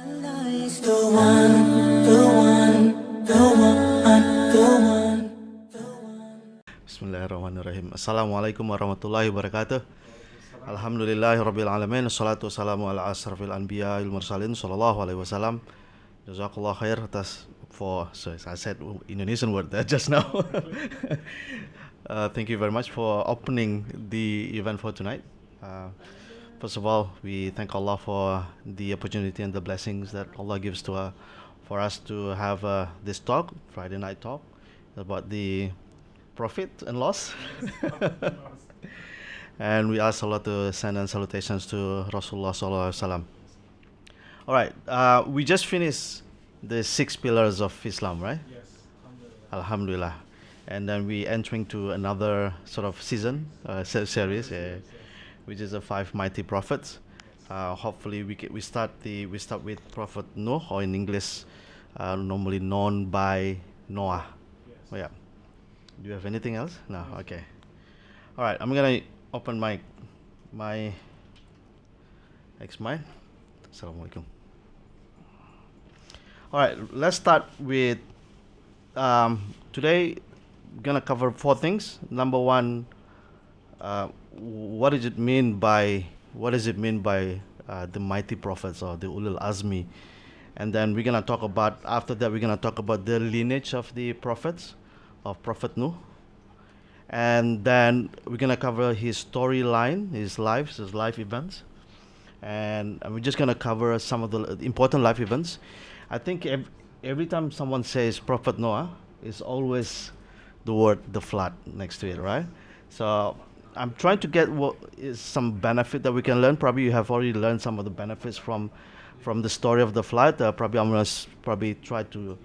Allah is the one, the one, the one, the one. Bismillahirrahmanirrahim. Assalamualaikum warahmatullahi wabarakatuh. Alhamdulillahirabbil alamin. Wassalatu wassalamu ala asrafil anbiya wal mursalin sallallahu alaihi wasallam. Jazakallah khair atas for I said Indonesian word there just now. Thank you very much for opening the event for tonight. First of all, we thank Allah for the opportunity and the blessings that Allah gives to for us to have this talk, Friday night talk, about the profit and loss. And we ask Allah to send and salutations to Rasulullah sallallahu alaihi wasallam. All right, we just finished the 6 pillars of Islam, right? Yes, Alhamdulillah. And then we entering to another sort of season, series, which is the 5 mighty prophets. Hopefully we start with Prophet Noah, or in English, normally known by Noah. Yes. Oh, yeah. Do you have anything else? No. Okay. All right. I'm gonna open my next mic. Assalamualaikum. All right. Let's start with today. We're gonna cover 4 things. Number 1, what does it mean by the mighty prophets, or the Ulul'azm? And then we're gonna talk about, after that we're gonna talk about the lineage of the prophets, of Prophet Nuh. And then we're gonna cover his storyline, his life events, and we're just gonna cover some of the important life events. I think every time someone says Prophet Noah, it's always the word the flood next to it, right? So I'm trying to get what is some benefit that we can learn. Probably you have already learned some of the benefits from the story of the flood. Probably I'm gonna try to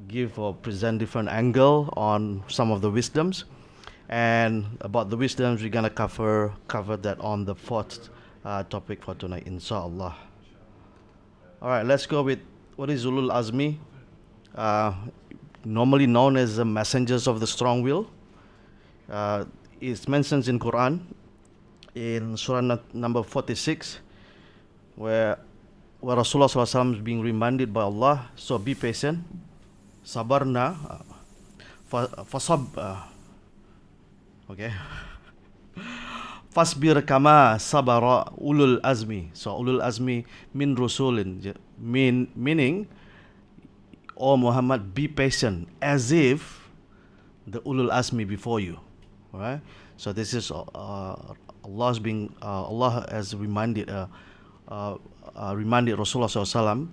give or present different angle on some of the wisdoms. And about the wisdoms, we're gonna cover that on the 4th topic for tonight, inshallah. All right, let's go with what is Ulul'azm, normally known as the messengers of the strong will. It's mentioned in Quran in Surah number 46, where Rasulullah SAW is being reminded by Allah. So be patient. Sabarna, okay. Fasbir kama sabara ulul azmi. So ulul azmi min rusulin, meaning, O Muhammad, be patient, as if the ulul azmi before you. All right. So this is Allah has reminded Rasulullah SAW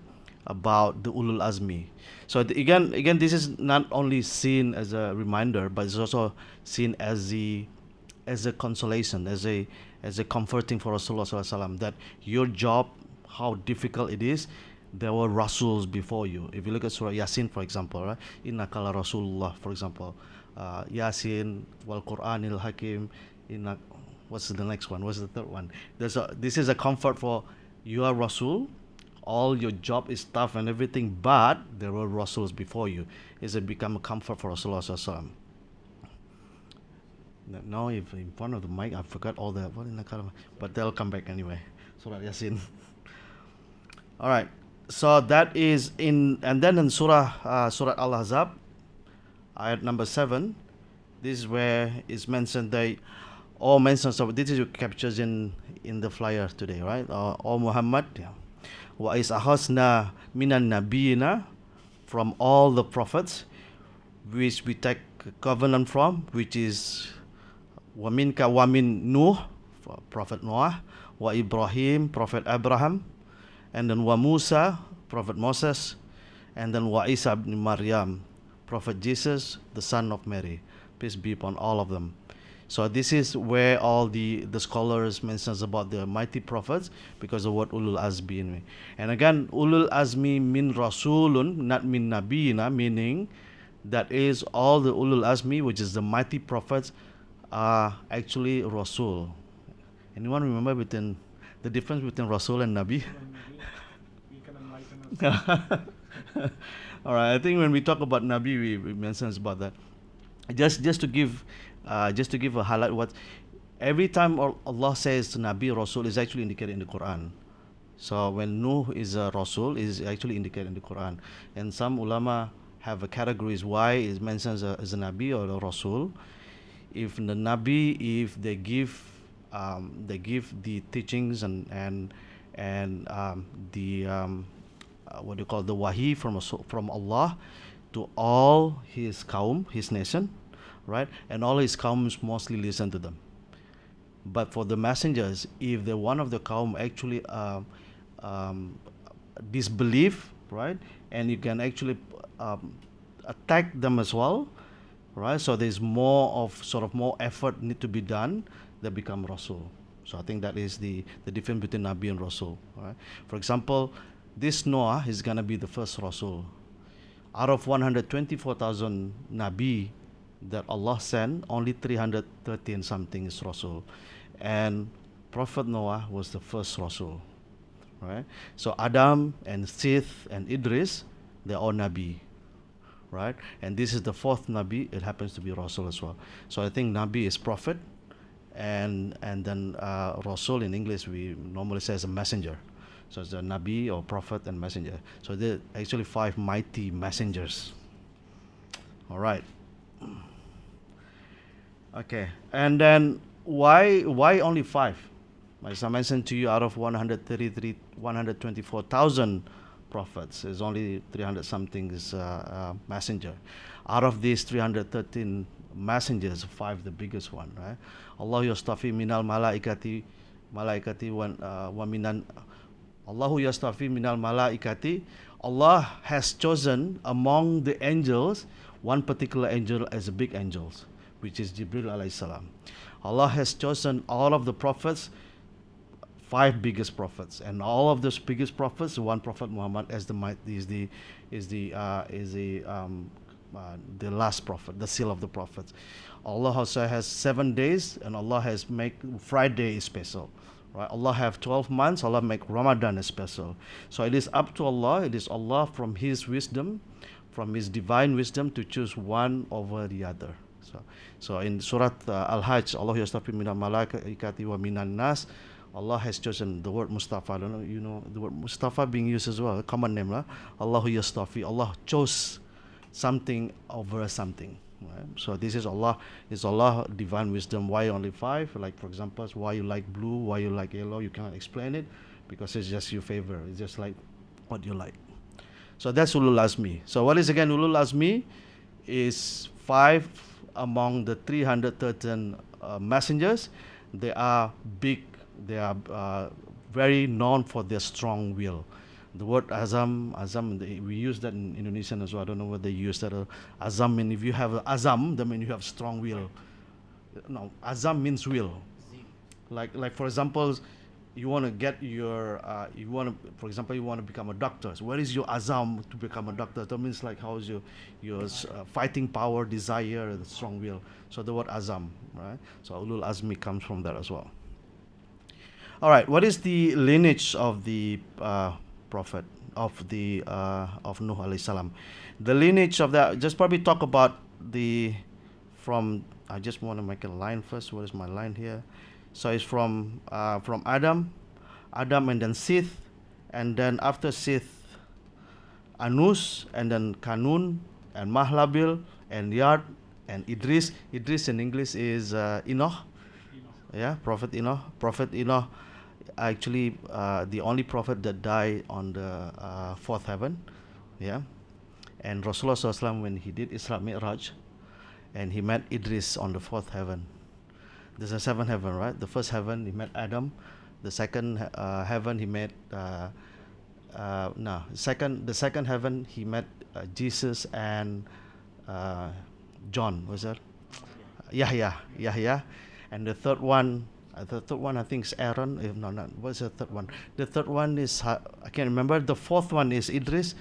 about the ulul azmi. So again, this is not only seen as a reminder, but it's also seen as a consolation, as a comforting for Rasulullah SAW, that your job, how difficult it is, there were Rasuls before you. If you look at Surah Yasin, for example, right? Innaka la Rasulullah, for example, Yasin, wal Quranil Hakim. What's the next one? What's the third one? This is a comfort for you are Rasul. All your job is tough and everything, but there were Rasuls before you. It's become a comfort for Rasulullah SAW. Now, if in front of the mic, I forgot all the but they'll come back anyway. Surah Yasin. All right. So that is and then in Surah Al-Ahzab, ayat number 7. This is where it's mentioned that all mentions of this is captures in the flyer today, right? O Muhammad, wa is ahasna minan nabiyina, from all the prophets which we take covenant from, which is wa minka wa min Nuh, Prophet Noah, wa Ibrahim, Prophet Abraham, and then wa Musa, Prophet Moses, and then wa Iesa ibn Maryam, Prophet Jesus, the son of Mary. Peace be upon all of them. So this is where all the scholars mentions about the mighty prophets, because of what Ulul'azm. And again, Ulul'azmi min Rasulun, not min Nabiyina, meaning that is all the Ulul'azmi, which is the mighty prophets, are actually Rasul. Anyone remember the difference between Rasul and Nabi? We can enlighten us. All right, I think when we talk about Nabi, we mentions about that. Just to give a highlight, what every time Allah says Nabi, Rasul is actually indicated in the Quran. So when Nuh is a Rasul, is actually indicated in the Quran. And some ulama have a categories why it mentions as a Nabi or a Rasul. If the Nabi, if they give the teachings and the what do you call the wahi from Allah to all his kaum, his nation, right? And all his kaums mostly listen to them. But for the messengers, if the one of the kaum actually um, disbelieve, right, and you can actually attack them as well, right? So there's more effort need to be done. They become Rasul. So I think that is the difference between Nabi and Rasul. Right? For example, this Noah is gonna be the first Rasul. Out of 124,000 Nabi that Allah sent, only 313 something is Rasul, and Prophet Noah was the first Rasul. Right? So Adam and Seth and Idris, they're all Nabi. Right? And this is the fourth Nabi. It happens to be Rasul as well. So I think Nabi is prophet, and then Rasul in English we normally say as a messenger. So it's a Nabi or prophet and messenger. So there are actually 5 mighty messengers. All right. Okay. And then why only 5? As I mentioned to you, out of 124,000 prophets, is only 300 something is messenger. Out of these 313 messengers, 5 the biggest one, right? Allah yastafi minal malaikati wa minan Allahu yastafi minal malaikati. Allah has chosen among the angels one particular angel as a big angels, which is Jibril alayhi salam. Allah has chosen all of the prophets, 5 biggest prophets, and all of those biggest prophets, one prophet Muhammad as the last prophet, the seal of the prophets. Allah also has 7 days, and Allah has make Friday special. Right? Allah have 12 months. Allah make Ramadan special. So it is up to Allah. It is Allah from His wisdom, from His divine wisdom, to choose one over the other. So in Surah Al-Hajj, Allah yastafi minal malaikati wa minan nas. Allah has chosen the word Mustafa. I don't know, you know the word Mustafa being used as well, a common name, right? Allahu yastafi. Allah chose something over something. Right? So this is Allah divine wisdom. Why only 5? Like for example, why you like blue, why you like yellow, you cannot explain it because it's just your favor. It's just like what you like. So that's Ulul'azm. So what is again Ulul'azm? Is 5 among the 313 messengers. They are big. They are very known for their strong will. The word azam, we use that in Indonesian as well. I don't know whether they use that. Azam means if you have azam, that means you have strong will. No, azam means will. Like for example, you want to get your, for example, you want to become a doctor. So where is your azam to become a doctor? That means like how is your fighting power, desire, the strong will. So the word azam, right? So Ulul'azm comes from that as well. All right, what is the lineage of the prophet of Nuh alayhi salam? The lineage of that, just probably talk about I just want to make a line first. What is my line here? So it's from Adam and then Seth, and then after Seth, Anus, and then Kanun, and Mahlabil, and Yard, and Idris. Idris in English is Enoch. Yeah, Prophet Enoch. Prophet Enoch, actually the only prophet that died on the 4th heaven. Yeah, and Rasulullah SAW, when he did Isra Mi'raj, and he met Idris on the 4th heaven. There's a 7th heaven, right? The first heaven he met Adam. The second heaven he met the second heaven he met Jesus and John. Was that Yahya? And the third one I think is Aaron. What's the third one? The third one is I can't remember. The fourth one is Idris.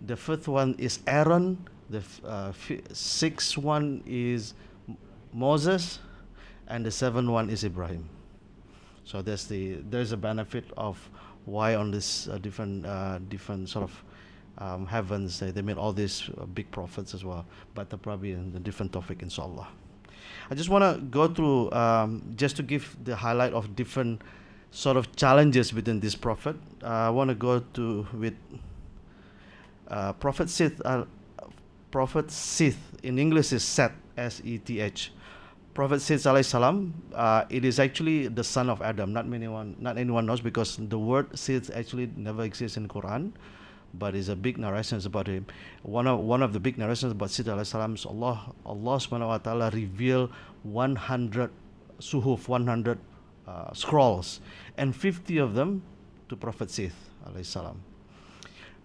The fifth one is Aaron. The sixth one is Moses, and the seventh one is Ibrahim. So there's a benefit of why on this different sort of heavens they made all these big prophets as well. But probably in a different topic, inshallah. I just want to go through just to give the highlight of different sort of challenges within this prophet. I want to go to with Prophet Seth. Prophet Seth in English is Seth, S-E-T-H. Prophet Seth alayhi salam. It is actually the son of Adam. Not anyone knows, because the word Seth actually never exists in Quran, but is a big narrations about him. One of the big narrations about Seth alayhi salam is Allah subhanahu wa ta'ala revealed 100 suhuf, 100 scrolls, and 50 of them to Prophet Seth alayhi salam.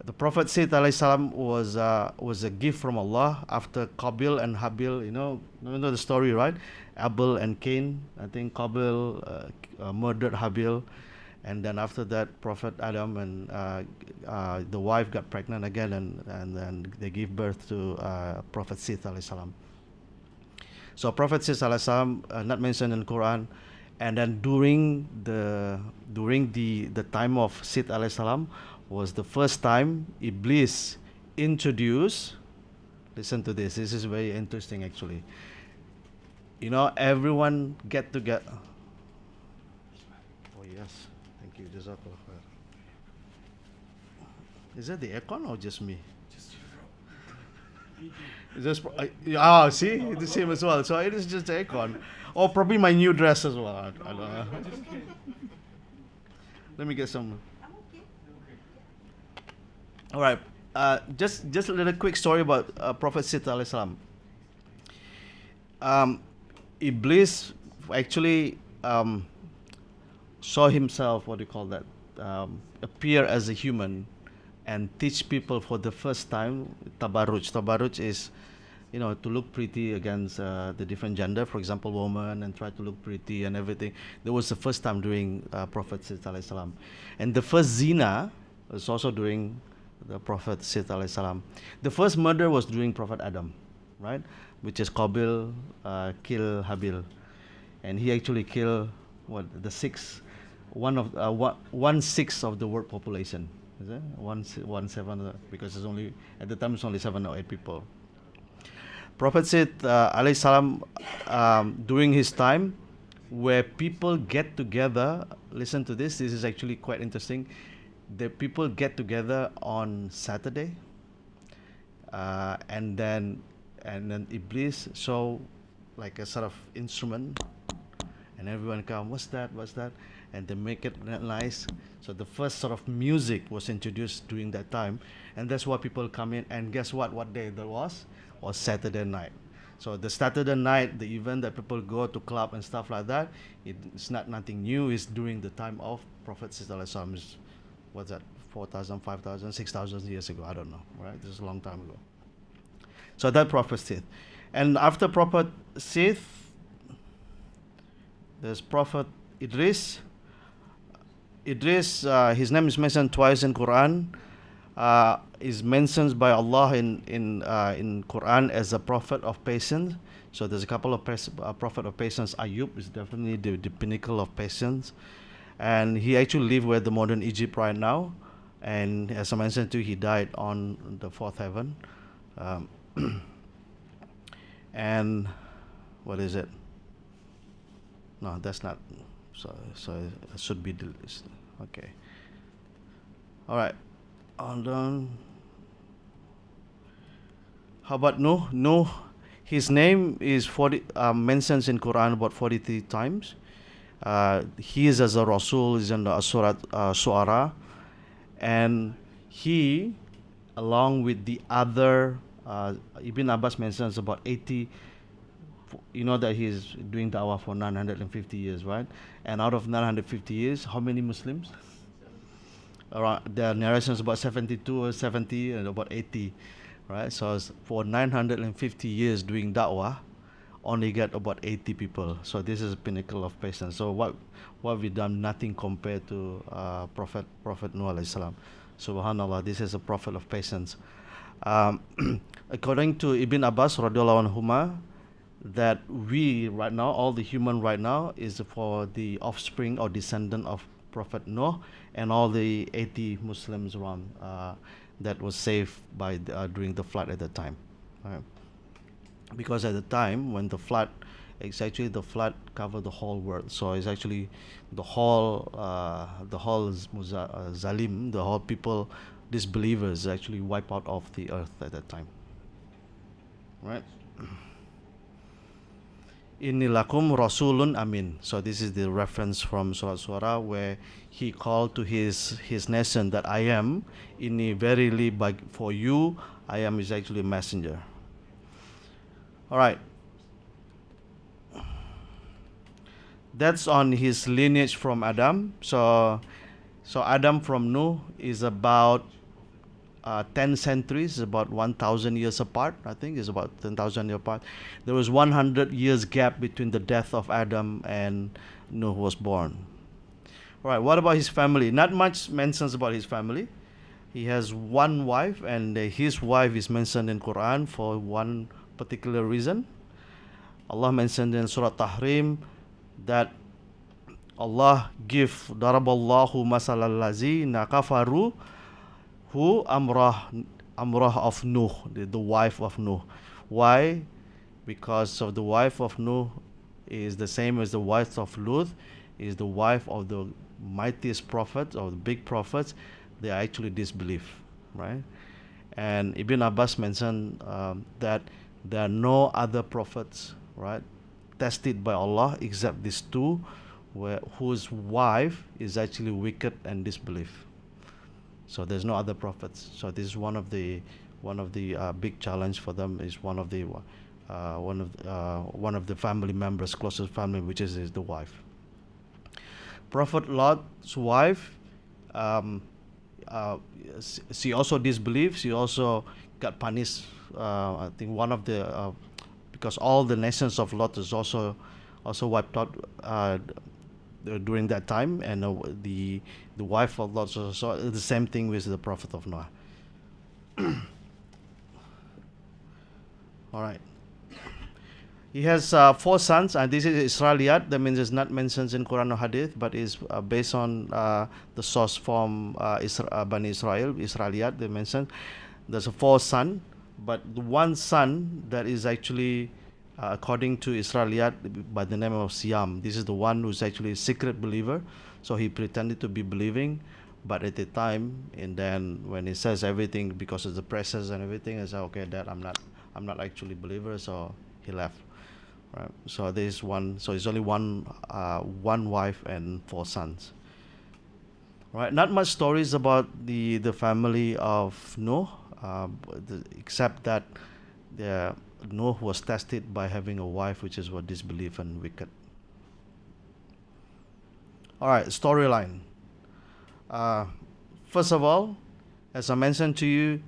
The Prophet Seth alayhi salam was a gift from Allah after Qabil and Habil. You know the story, right? Abel and Cain. I think Qabil murdered Habil, and then after that, Prophet Adam and the wife got pregnant again, and then they gave birth to Prophet Seth alayhi salam. So Prophet Seth alayhi salam, not mentioned in Quran, and then during the time of Seth alayhi salam was the first time Iblis introduced. Listen to this. This is very interesting, actually. Everyone get together. Oh yes, thank you. Jazakallah khair. Is that the aircon or just me? Just see, the same as well. So it is just the aircon, or probably my new dress as well. I don't know. Let me get some. All right. Just a little quick story about Prophet Seth alayhi salam. Iblis actually saw himself, what do you call that, appear as a human and teach people for the first time tabarruj. Tabarruj is, to look pretty against the different gender, for example, woman, and try to look pretty and everything. That was the first time during Prophet Seth alayhi salam. And the first zina was also during the Prophet Seth alayhi salam. The first murder was during Prophet Adam, right? Which is Qabil kill Habil, and he actually killed one sixth of the world population. Is it 1/7? Because it's only at the time it's only 7 or 8 people. Prophet Seth alayhi salam, during his time, where people get together. Listen to this. This is actually quite interesting. The people get together on Saturday, and then Iblis show like a sort of instrument, and everyone come, what's that, and they make it nice. So the first sort of music was introduced during that time, and that's why people come in. And guess what day that was Saturday night. So the Saturday night, the event that people go to club and stuff like that, it's nothing new. It's during the time of Prophet Sallallahu Alaihi Wasallam. What's that, 4,000, 5,000, 6,000 years ago? I don't know, right? This is a long time ago. So that Prophet Seth. And after Prophet Seth, there's Prophet Idris. Idris, his name is mentioned twice in Quran. Is mentioned by Allah in Quran as a prophet of patience. So there's a couple of prophet of patience. Ayub is definitely the pinnacle of patience. And he actually lived with the modern Egypt right now. And as I mentioned too, he died on the fourth heaven. And what is it? No, that's not. So it should be okay. All right. Hold on. How about Nuh? Nuh, his name is mentions in Quran about 43 times. He is as a Rasul, is in the Surat Suara, and he, along with the other, Ibn Abbas mentions about 80. You know that he's doing da'wah for 950 years, right? And out of 950 years, how many Muslims? Around, there are narrations about 72 or 70 and about 80, right? So for 950 years doing da'wah, only get about 80 people. So this is a pinnacle of patience. So what we've done, nothing compared to Prophet Nuh alayhi salam. Subhanallah, this is a prophet of patience. According to Ibn Abbas radiallahu anhuma, that we right now, all the human right now, is for the offspring or descendant of Prophet Noah and all the 80 Muslims around that was saved by during the flood at that time. Right? Because at the time when the flood, it's actually the flood covered the whole world. So it's actually the whole zalim, the whole people, disbelievers, actually wipe out of the earth at that time. Right? Inni lakum rasulun amin. So this is the reference from Surah Surah where he called to his nation that I am, inni verily for you, I am is actually a messenger. All right. That's on his lineage from Adam. So Adam from Nuh is about 10 centuries, about 1,000 years apart. I think is about 10,000 years apart. There was 100 years gap between the death of Adam and Nuh was born. All right. What about his family? Not much mentions about his family. He has one wife, and his wife is mentioned in Quran for one particular reason. Allah mentioned in Surah Tahrim that Allah give daraballahu masalal lazina kafaru who amrah of Nuh, the wife of Nuh. Why? Because of the wife of Nuh is the same as the wife of Lut, is the wife of the mightiest prophet or the big prophets. They actually disbelieve, right? And Ibn Abbas mentioned that there are no other prophets, right, tested by Allah except these two, whose wife is actually wicked and disbelief. So there's no other prophets. So this is one of the big challenge for them, is one of the family members, closest family, which is the wife. Prophet Lot's wife, she also disbelieved. She also got punished. I think one of the because all the nations of Lot is also wiped out during that time, and the wife of Lot also the same thing with the Prophet of Noah. All right. He has 4 sons, and this is Israeliyat. That means it's not mentioned in Quran or Hadith, but is based on the source from Bani Israel, Israeliyat. They mentioned there's 4 sons, but the one son that is actually, according to Israeliyat, by the name of Siam. This is the one who's actually a secret believer. So he pretended to be believing, but at the time, and then when he says everything because of the presses and everything, he said, okay, Dad, I'm not actually a believer. So he left. Right. So there's one. So it's only one wife and 4 sons. Right. Not much stories about the family of Noah, except that Noah was tested by having a wife which is what disbelief and wicked. All right. Storyline. First of all, as I mentioned to you,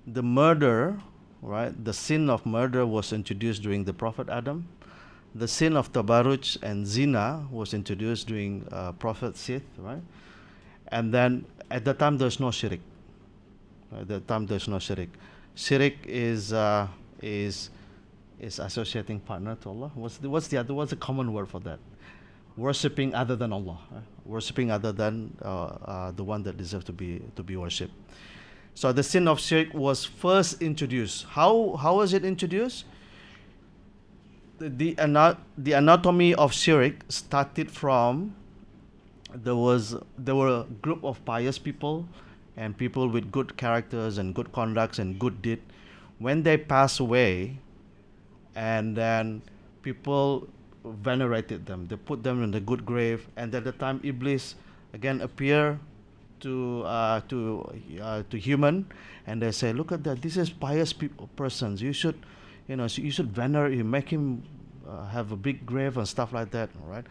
the murder, right? The sin of murder was introduced during the Prophet Adam. The sin of tabarruj and zina was introduced during Prophet Seth, right? And then at that time there's no shirk. At that time there's no shirk. Shirk is associating partner to Allah. What's the common word for that? Worshipping other than Allah. Worshipping other than the one that deserves to be worshipped. So the sin of shirk was first introduced. How was it introduced? The anatomy of shirk started from there were a group of pious people and people with good characters and good conducts and good deed. When they pass away, and then people venerated them. They put them in the good grave, and at the time Iblis again appear to human, and they say, look at that, this is pious persons. You should venerate him, make him have a big grave and stuff like that. All right.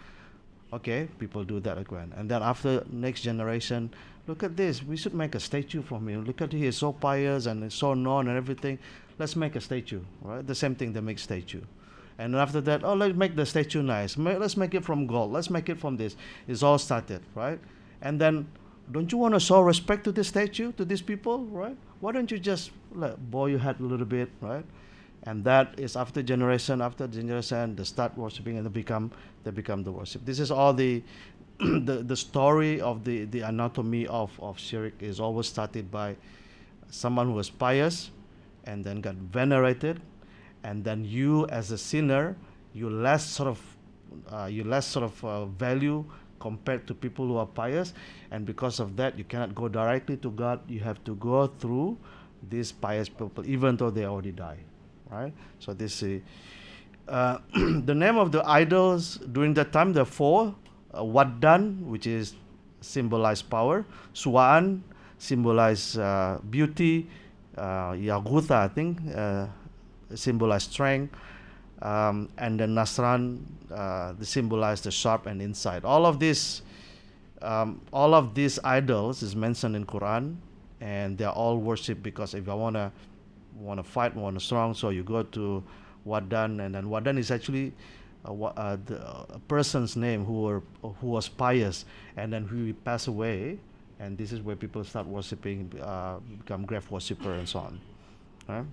Okay, people do that again, and then after next generation, look at this, we should make a statue from him. Look at he is so pious and so known and everything. Let's make a statue. Right. The same thing, they make statue. And after that, oh, let's make the statue nice. Let's make it from gold. Let's make it from this. It's all started, right? And then, don't you want to show respect to this statue, to these people, right? Why don't you just bow your head a little bit, right? And that is after generation, they start worshipping, and they become the worship. This is all the story of the anatomy of shirk is always started by someone who was pious, and then got venerated, and then you as a sinner, you less sort of value compared to people who are pious, and because of that you cannot go directly to God. You have to go through these pious people, even though they already die, right? So this is the name of the idols during that time. There are four. Waddan, which is symbolize power. Suwa'an, symbolize beauty. Yaghutha, I think, symbolize strength. And then Nasran, they symbolize the sharp and insight. All of these idols is mentioned in Quran, and they are all worshipped, because if I wanna fight, wanna strong, so you go to Waddan, and then Waddan is actually a person's name who was pious, and then who passed away, and this is where people start worshipping, become grave worshipper and so on. Right?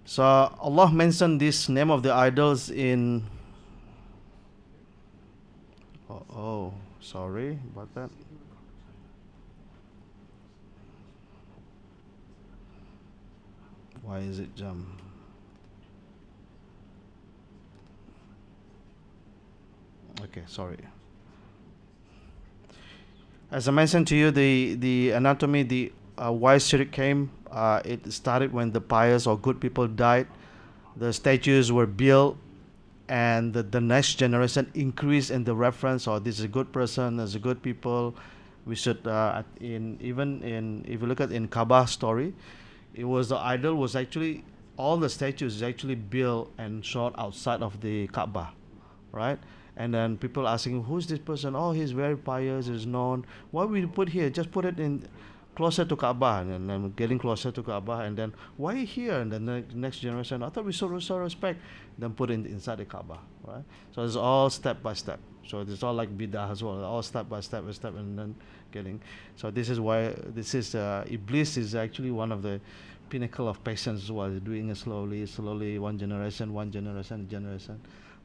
So Allah mentioned this name of the idols in sorry about that. Why is it jump? Okay, sorry. As I mentioned to you, the anatomy, why shirk came, it started when the pious or good people died. The statues were built, and the next generation increased in the reference, or this is a good person, this is a good people. We should, if you look at in Kaaba story, it was the idol was actually, all the statues is actually built and shot outside of the Kaaba, right? And then people asking, who's this person? Oh, he's very pious, he's known. Why we put here? Just put it in closer to Kaaba, and then getting closer to Kaaba, and then why here? And then the next generation, I thought we saw respect. Then put it inside the Kaaba, right? So it's all step by step. So it's all like bidah as well, all step by step, and then getting. So this is why Iblis is actually one of the pinnacle of patience as well. Doing it slowly, one generation.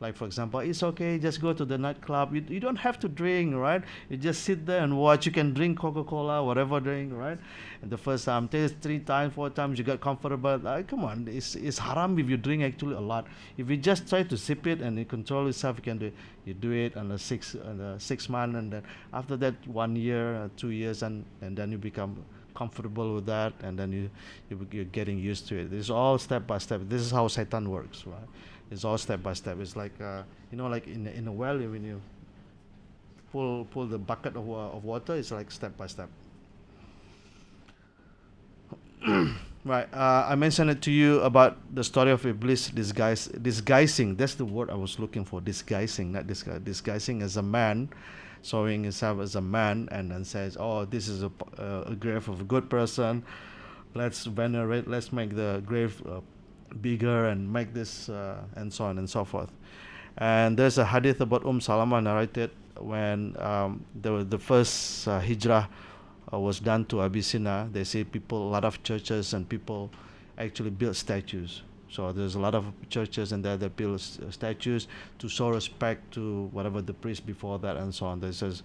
Like for example, it's okay, just go to the nightclub. You don't have to drink, right? You just sit there and watch. You can drink Coca-Cola, whatever drink, right? And the first time, taste 3 times, 4 times, you get comfortable. Come on, it's haram if you drink actually a lot. If you just try to sip it and you control yourself, you can do it. You do it on the 6 months, and then after that 1 year, 2 years, and then you become comfortable with that, and then you're getting used to it. This is all step by step. This is how Satan works, right? It's all step by step. It's like like in a well, when you pull the bucket of water, it's like step by step. Right. I mentioned it to you about the story of Iblis disguising. That's the word I was looking for. Disguising, not disguising as a man, showing himself as a man, and then says, "Oh, this is a grave of a good person. Let's venerate. Let's make the grave bigger and make this and so on and so forth." And there's a hadith about Salama narrated when the first hijrah was done to Abyssinia. They say a lot of churches and people actually built statues. So there's a lot of churches and there they build statues to show respect to whatever the priest before that and so on. This is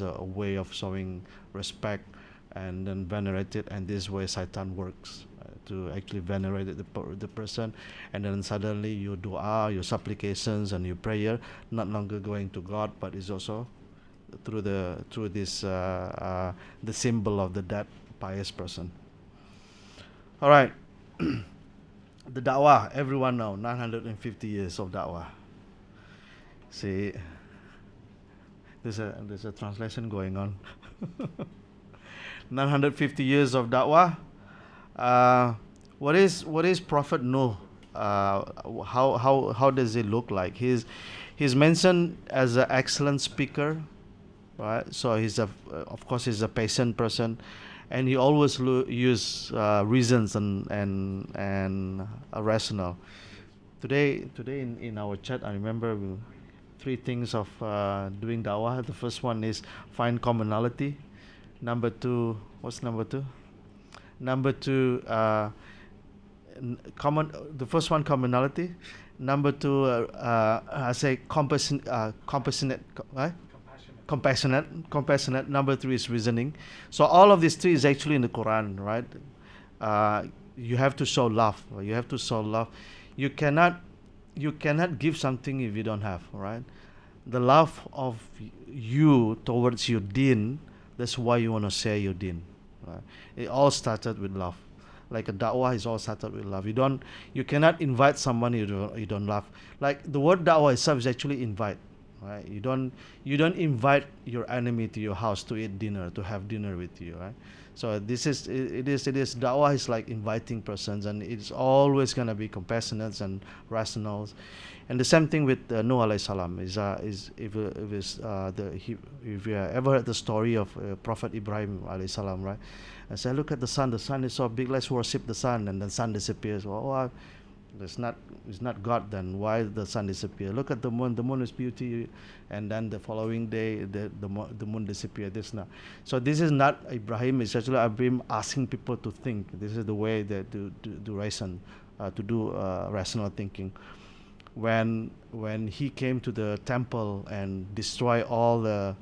a way of showing respect and then venerate it, and this way Satan works. To actually venerate the person, and then suddenly your dua, your supplications, and your prayer not longer going to God, but is also through this the symbol of the dead pious person. All right, the da'wah, everyone know 950 years of da'wah. See, there's a translation going on. 950 years of da'wah. What is Prophet Nuh? How does he look like? He's mentioned as an excellent speaker, right? So of course he's a patient person, and he always use reasons and rational. Today in our chat, I remember 3 things of doing dawah. The first one is find commonality. Number 2, what's number 2? Number 2, the first one, commonality. Number 2, I say compassionate. Number 3 is reasoning. So all of these 3 is actually in the Quran, right? You have to show love. You cannot you cannot give something if you don't have, right? The love of you towards your deen, that's why you want to share your deen, right? It all started with love. Like a da'wah is all started with love. You cannot invite someone you don't love. Like the word da'wah itself is actually invite, right? You don't invite your enemy to your house to eat dinner, to have dinner with you, right? So this is it is da'wah is like inviting persons, and it's always gonna be compassionate and rational. And the same thing with Nuh alayhi salam is if it's if you have ever heard the story of Prophet Ibrahim alayhi salam, right? And say, look at the sun is so big, let's worship the sun, and the sun disappears. Well, it's not God, then why the sun disappear? Look at the moon is beauty, and then the following day the moon disappeared. So this is not Ibrahim, it's actually Ibrahim asking people to think. This is the way that to reason, to do rational thinking. When he came to the temple and destroy all the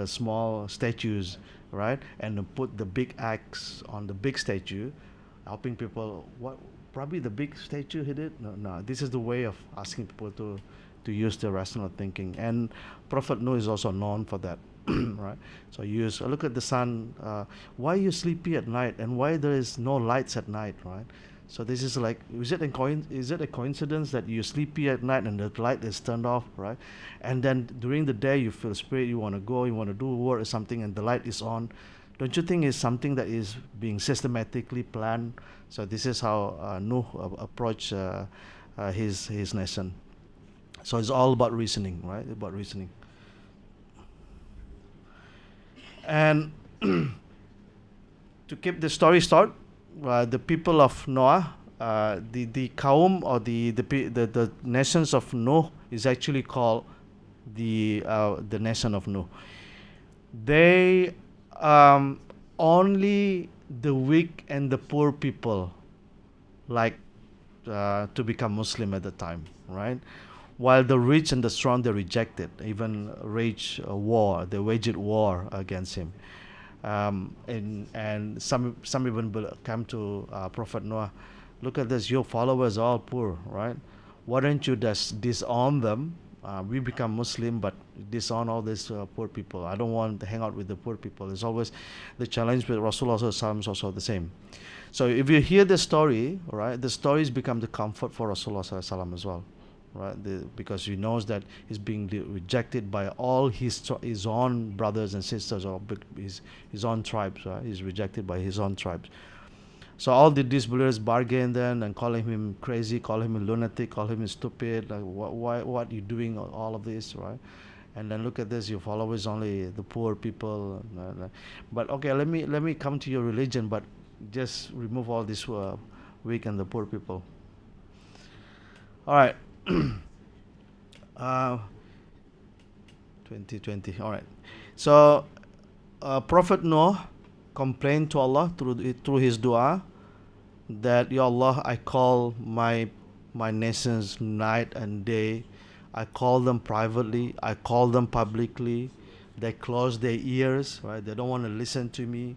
small statues, right, and put the big axe on the big statue, helping people. What, probably the big statue he did? No. This is the way of asking people to use their rational thinking. And Prophet Noah is also known for that, right? So look at the sun. Why are you sleepy at night, and why there is no lights at night, right? So this is like, is it a coincidence that you're sleepy at night and the light is turned off, right? And then during the day you feel spirit, you want to go, you want to do work or something, and the light is on. Don't you think it's something that is being systematically planned? So this is how Nuh approached his nation. So it's all about reasoning, right? About reasoning. And to keep the story short, the people of Noah, the Kaum, or the nations of Noah is actually called the nation of Noah. They only the weak and the poor people like to become Muslim at the time, right? While the rich and the strong, they rejected, even they waged war against him. And some even come to Prophet Noah. Look at this, your followers are all poor, right? Why don't you just disown them? We become Muslim, but disown all these poor people. I don't want to hang out with the poor people. It's always the challenge with Rasulullah is also the same. So if you hear the story, right, the stories become the comfort for Rasulullah as well, right? Because he knows that he's being rejected by all his own brothers and sisters, or his own tribes, right? He's rejected by his own tribes. So all the disbelievers bargain then and calling him crazy, call him a lunatic, call him stupid. Like, what are you doing all of this, right? And then look at this, your followers only the poor people. But okay, let me come to your religion, but just remove all this weak and the poor people. All right. 2020. All right. So Prophet Noah complained to Allah through his dua that, Ya Allah, I call my nations night and day. I call them privately, I call them publicly. They close their ears, right? They don't want to listen to me.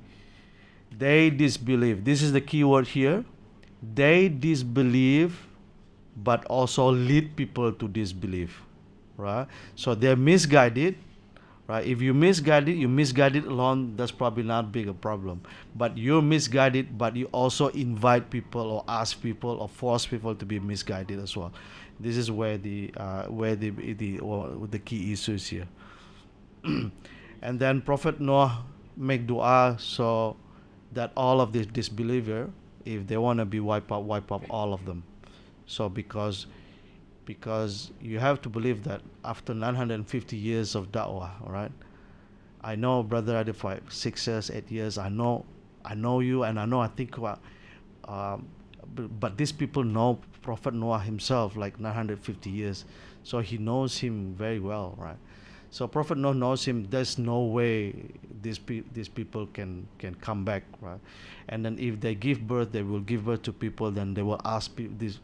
They disbelieve. This is the key word here. They disbelieve, but also lead people to disbelieve, right? So they're misguided, right? If you misguided alone, that's probably not big a problem. But you're misguided, but you also invite people or ask people or force people to be misguided as well. This is where the key issue is here. And then Prophet Noah make dua so that all of these disbeliever, if they want to be wipe out all of them. So because you have to believe that after 950 years of da'wah, all right? I know, brother Arief, 6 years, 8 years, I know you, and I think but these people know Prophet Noah himself like 950 years, so he knows him very well, right? So Prophet Noah knows him. There's no way these people can come back, right? And then if they give birth, they will give birth to people. Then they will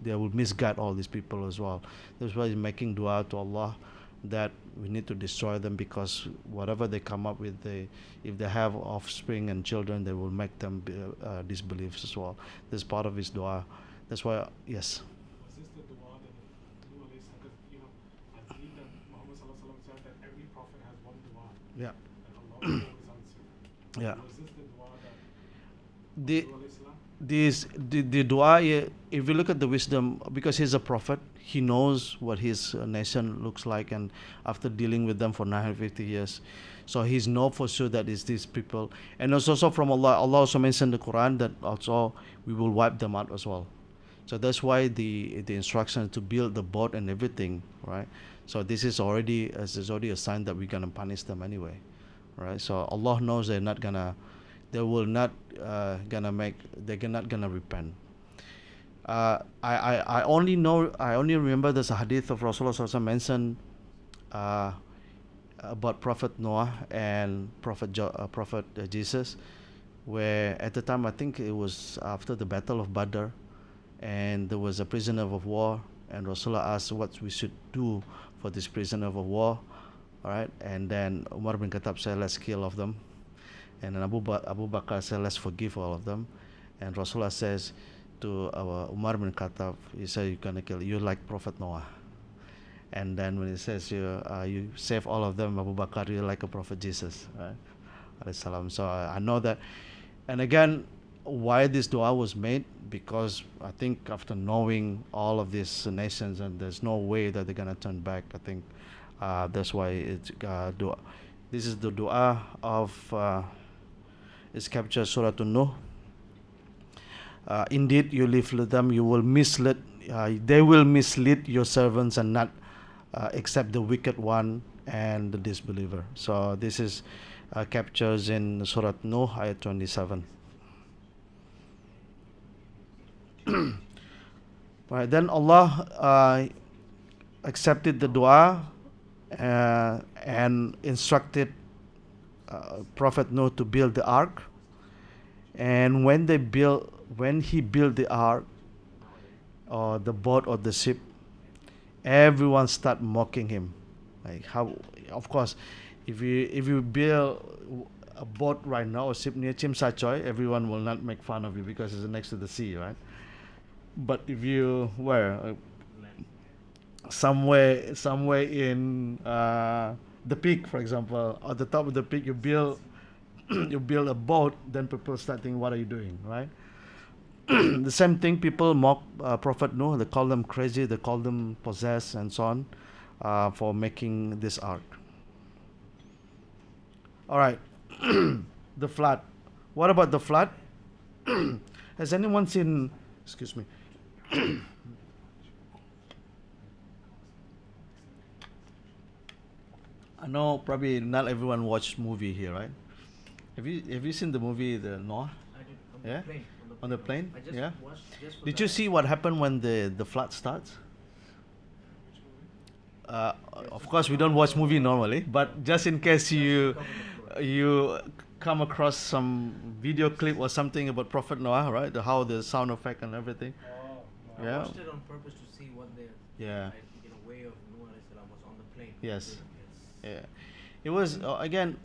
they will misguide all these people as well. That's why he's making dua to Allah that we need to destroy them, because whatever they come up with, if they have offspring and children, they will make them disbelieve as well. This is part of his dua. That's why, yes. Was this the dua that Yeah. and Allah always answered. Yeah. Was this the dua that The Rasul alayhi salam? the dua, if you look at the wisdom, because he's a prophet, he knows what his nation looks like, and after dealing with them for 950 years, so he's know for sure that it's these people. And it's also from Allah. Allah also mentioned in the Quran that also we will wipe them out as well. So that's why the instruction to build the boat and everything, right? So this is already a sign that we're gonna punish them anyway, right? So Allah knows they're not gonna, they will not they're not gonna repent. I only remember there's a hadith of Rasulullah sallallahu alaihi wasallam mentioned about Prophet Noah and Prophet Jesus, where at the time I think it was after the Battle of Badr, and there was a prisoner of war, and Rasulullah asked what we should do for this prisoner of war, all right? And then Umar bin Khattab said, let's kill all of them. And then Abu Bakr said, let's forgive all of them. And Rasulullah says to Umar bin Khattab, he said, you're gonna kill, you like Prophet Noah. And then when he says you save all of them, Abu Bakr, you're like a Prophet Jesus, right? Alayhi salam. So I know that. And again, why this dua was made, because I think after knowing all of these nations and there's no way that they're gonna turn back, I think that's why it's dua. This is the dua of it's captured Surah An-Nuh. Indeed, you live with them, you will mislead. They will mislead your servants and not accept the wicked one and the disbeliever. So this is captures in Surah Nuh, ayat 27. Right, then Allah accepted the dua and instructed Prophet Noah to build the ark. And when he built the ark, or the boat or the ship, everyone start mocking him. Like how, of course, if you build a boat right now or ship near Chim Sa Choi, everyone will not make fun of you because it's next to the sea, right? But if you were somewhere in the peak, for example, at the top of the peak, you build a boat, then people start thinking, what are you doing, right? The same thing, people mock Prophet Noah. They call them crazy, they call them possessed, and so on, for making this ark. All right, the flood. What about the flood? Has anyone seen? Excuse me. I know probably not everyone watched movie here, right? Have you seen the movie The Noah? I did on Yeah? the plane. On the plane? I just Yeah. watched just for Did that. you see what happened when the flood starts? Of course, we don't watch movie normally, but just in case you come across some video clip or something about Prophet Noah, right? How the sound effect and everything. Oh, I Yeah. watched it on purpose to see what the Yeah. way of Noah alayhi salam was on the plane. Yes. Yes. Yeah, it was again.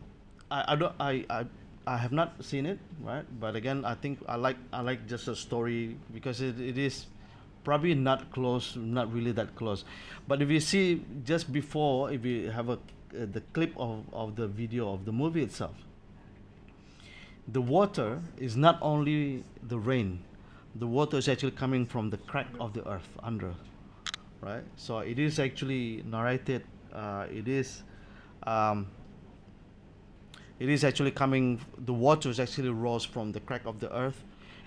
I have not seen it, right? But again, I think I like just a story because it is probably not close, not really that close. But if you see just before, if you have the clip of the video of the movie itself, the water is not only the rain, the water is actually coming from the crack of the earth under, right? So it is actually narrated. It is actually coming. The water is actually rose from the crack of the earth,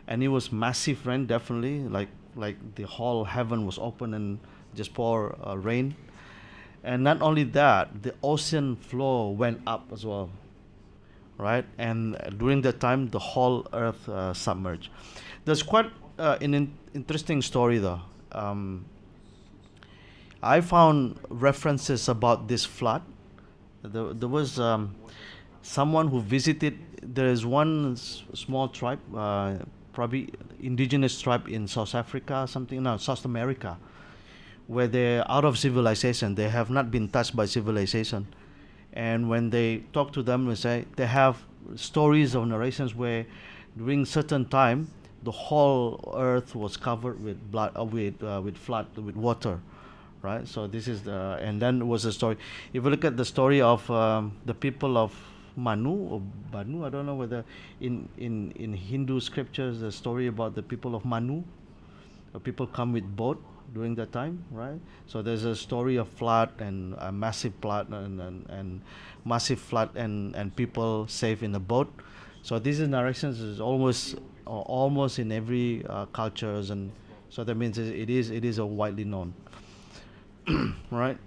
and it was massive rain. Definitely, like the whole heaven was open and just pour rain. And not only that, the ocean floor went up as well, right? And during that time, the whole earth submerged. There's quite an interesting story though. I found references about this flood. There was someone who visited. There is one small tribe, probably indigenous tribe in South Africa, something, no, South America, where they're out of civilization. They have not been touched by civilization. And when they talk to them, they say they have stories of narrations where during certain time, the whole earth was covered with blood, with flood, with water, right? So this is the, and then was the story. If you look at the story of the people of Manu or Banu, I don't know whether in Hindu scriptures the story about the people of Manu, people come with boat during that time, right? So there's a story of flood and a massive flood and massive flood and people safe in the boat. So these are narrations is almost in every cultures, and so that means it is a widely known, right?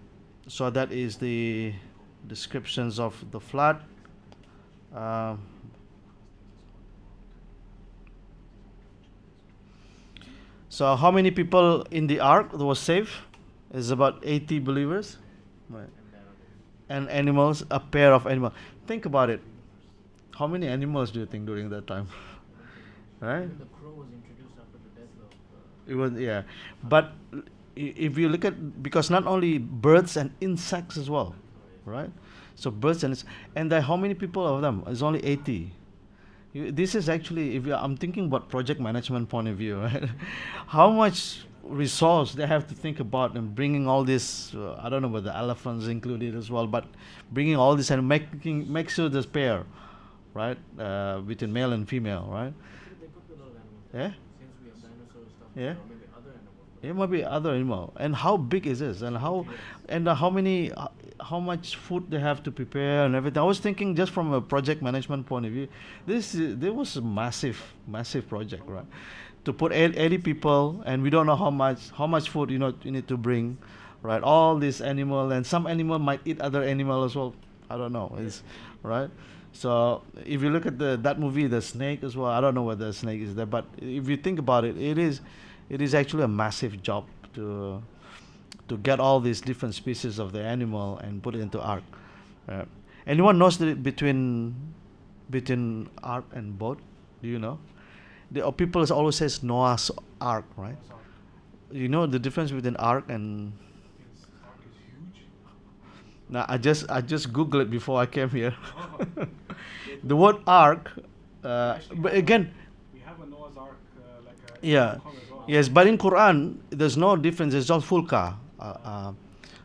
So that is the descriptions of the flood. Um, So how many people in the ark that was saved? Is about 80 believers, right? And animals, a pair of animals. Think about it. How many animals do you think during that time? Right? Even the crow was introduced after the death of. It was, yeah. But if you look at, because not only birds and insects as well, right? So birds and there how many people of them? It's only 80. This is actually, if I'm thinking about project management point of view, right? How much resource they have to think about and bringing all this. I don't know whether elephants included as well, but bringing all this and make sure there's pair, right, between male and female, right? Actually, there could be a lot of animals. Yeah. Since we have dinosaur stuff, Yeah. or maybe other animals. It might be other animal. And how big is this? And how many, how much food they have to prepare and everything. I was thinking just from a project management point of view, there was a massive project, right? To put 80 people, and we don't know how much food you need to bring, right? All this animal, and some animal might eat other animal as well. I don't know. It's right. So if you look at that movie, the snake as well. I don't know whether the snake is there, but if you think about it, it is actually a massive job to get all these different species of the animal and put it into ark. Anyone knows between ark and boat? Do you know? The people always says Noah's ark, right? You know the difference between ark and. Its arc is huge. Now I just googled it before I came here. The word ark, but again, We have a Noah's Ark, like a yeah, as well. yes, but in Quran there's no difference. It's all fulka.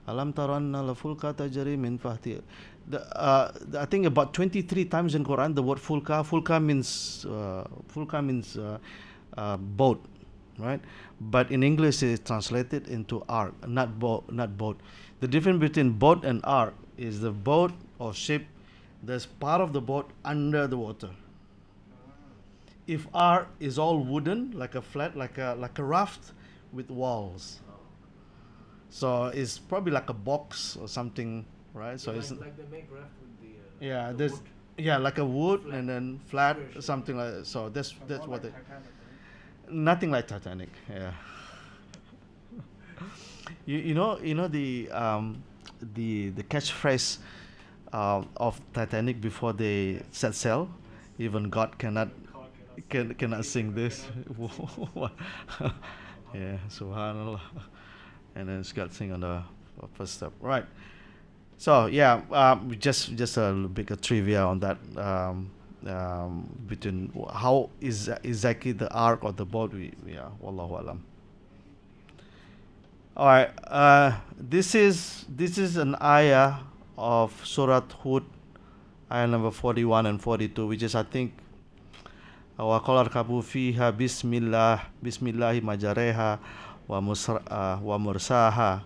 Alam taranna la fulka tajri min fahti. I think about 23 times in Quran the word fulka. Fulka means boat, right? But in English it's translated into ark, not boat. The difference between boat and ark is the boat or ship. There's part of the boat under the water. If ark is all wooden, like a flat, like a raft with walls. So it's probably like a box or something, right? So Yeah, it's like they make raft with the. yeah, the there's wood. yeah, like a wood Flat. and then flat, Square shape. something like that. So that's More what like it. Titanic, right? Nothing like Titanic. Yeah. You know the catchphrase of Titanic before they set sail. Even God cannot cannot sing this. Yeah, Subhanallah. And then God sing on the first step. Right. So yeah, just a little bit of trivia on that. Between how is exactly the ark or the boat? Yeah, wallahu alam. All right. This is an ayah of Surah Hud, ayah number 41 and 42, which is I think. وَقَالَ ارْكَبُوا فِيهَا بِسْمِ اللَّهِ مَجَرَيْهَا وَمُرْسَاهَا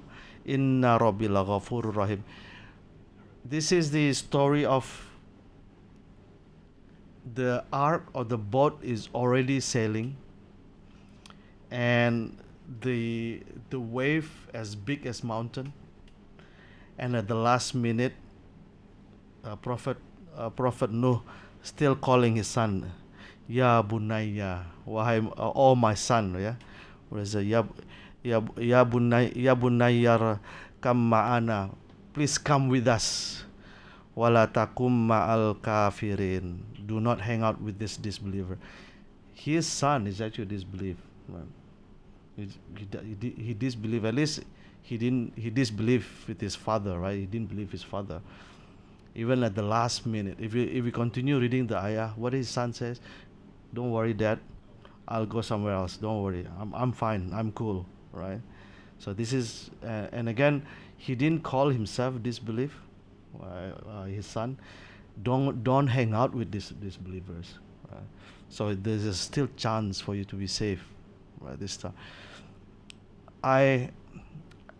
إِنَّ رَبِّي لَغَفُورٌ رَحِيمٌ. This is the story of the ark or the boat is already sailing, and the wave as big as mountain, and at the last minute, Prophet Nuh still calling his son, Ya Bunayya, wahai oh my son, yeah. What is it? Ya Bunayyar kam ma'ana, please come with us. Wala takum ma'al kafirin, do not hang out with this disbeliever. His son is actually disbelieved. He disbelieved. At least he disbelieved with his father, right? He didn't believe his father. Even at the last minute, if we continue reading the ayah, what his son says, don't worry, Dad, I'll go somewhere else. Don't worry, I'm fine. I'm cool, right? So this is, and again, he didn't call himself disbelief, his son. Don't hang out with disbelievers. Right? So there's a still chance for you to be safe. Right, this time.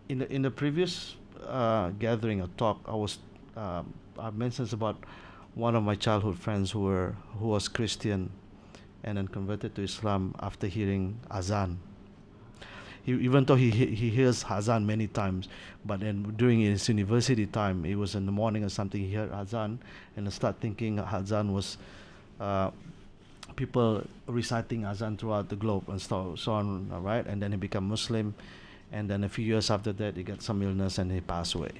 In the previous gathering or talk, I mentioned about one of my childhood friends who was Christian and then converted to Islam after hearing azan. Even though he hears azan many times, but then during his university time, it was in the morning or something, he heard azan and start thinking azan was people reciting azan throughout the globe and so on, right? And then he became Muslim, and then a few years after that, he got some illness and he passed away.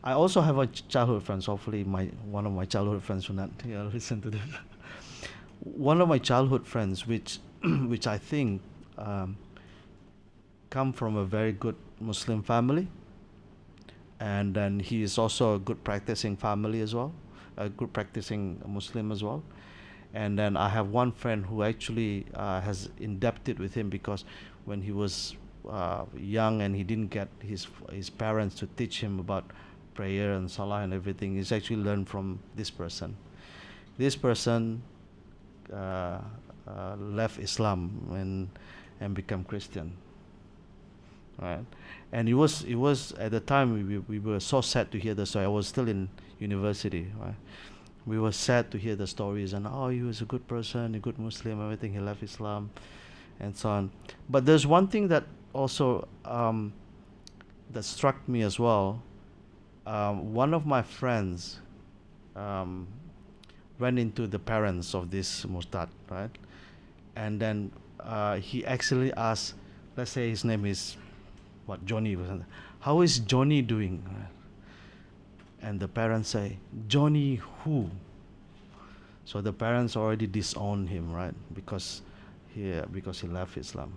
I also have a childhood friends. Hopefully, one of my childhood friends will not listen to this. One of my childhood friends, which I think come from a very good Muslim family, and then he is also a good practicing family as well, a good practicing Muslim as well. And then I have one friend who actually has indebted with him because when he was young and he didn't get his parents to teach him about prayer and salah and everything, he's actually learned from this person. This person left Islam and become Christian. Right, and it was at the time we were so sad to hear the story. I was still in university. Right, we were sad to hear the stories and he was a good person, a good Muslim, everything. He left Islam, and so on. But there's one thing that also that struck me as well. One of my friends went into the parents of this Murtad, right, and then he actually asked, let's say his name is Johnny, how is Johnny doing? And the parents say, Johnny who? So the parents already disowned him, right? Because he left Islam.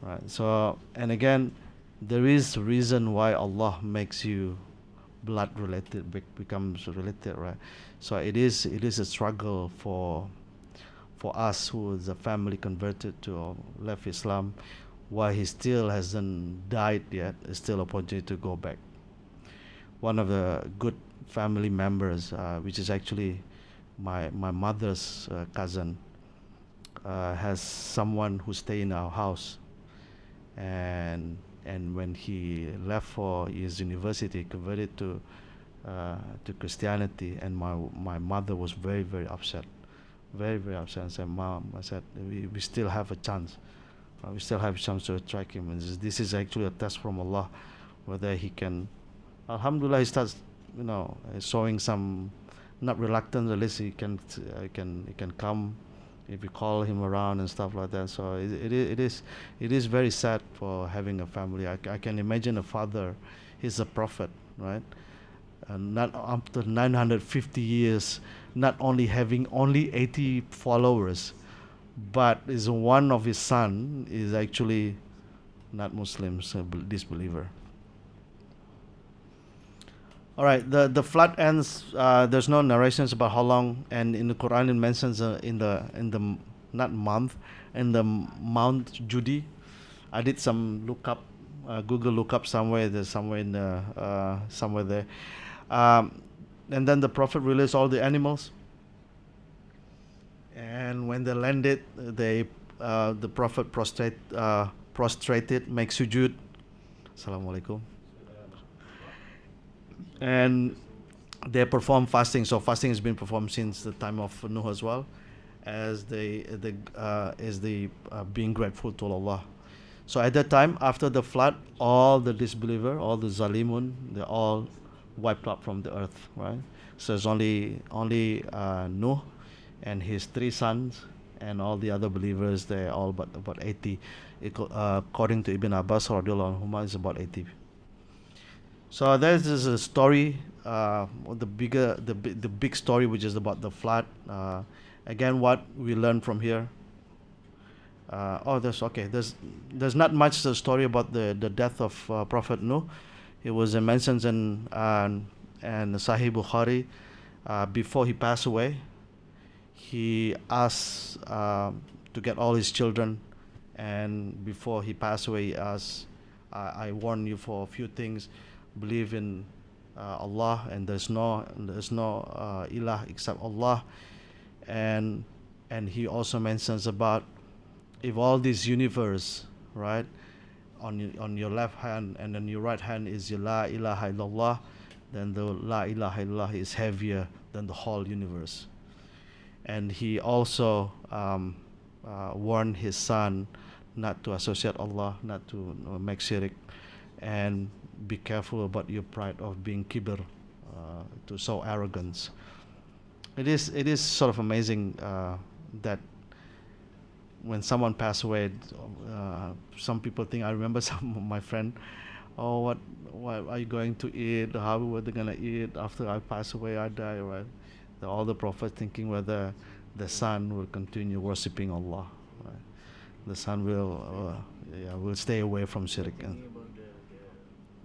Right. So, and again, there is a reason why Allah makes you blood related, becomes related, right? So it is a struggle for us who is a family converted to or left Islam, why he still hasn't died yet, is still opportunity to go back. One of the good family members, which is actually my mother's cousin, has someone who stay in our house, and when he left for his university, converted to Christianity, and my mother was very, very upset, very upset, and said, Mom, I said, we still have a chance. We still have a chance to attract him. And this is actually a test from Allah, whether he can. Alhamdulillah, he starts, showing some, not reluctance. At least he can come if you call him around and stuff like that. So it is very sad for having a family. I can imagine a father. He's a prophet, right? And not after 950 years, not only having only 80 followers, but is one of his son is actually not Muslims, a disbeliever. All right, the flood ends. There's no narrations about how long, and in the Quran it mentions in the not month, in the Mount Judy. I did some lookup, Google lookup somewhere. There's somewhere in the somewhere there, and then the Prophet released all the animals. And when they landed, the Prophet prostrated, make sujud. Assalamu alaikum. And they perform fasting. So fasting has been performed since the time of Nuh as well, as the being grateful to Allah. So at that time, after the flood, all the disbeliever, all the zalimun, they all wiped out from the earth, right? So it's only Nuh and his 3 sons, and all the other believers, they're all about 80. According to Ibn Abbas, radiallahu anhuma, is about 80. So there's a story, the big story, which is about the flood. Again, what we learn from here. There's not much the story about the death of Prophet Nuh. It was mentioned in Sahih Bukhari. Before he passed away, he asked to get all his children, and before he passed away, he asked I warn you for a few things. Believe in Allah, and there's no ilah except Allah. And he also mentions about, if all this universe, right, on your left hand and on your right hand is your la ilaha illallah, then the la ilaha illallah is heavier than the whole universe. And he also warned his son not to associate Allah, not to make shirk, and be careful about your pride of being kibr, to show arrogance. It is sort of amazing that when someone passed away, some people think, I remember some of my friend, oh, what are you going to eat? How were they gonna eat after I pass away? I die, right? All the prophets thinking whether the son will continue worshipping Allah, right? The son will stay away from shirk. Thinking about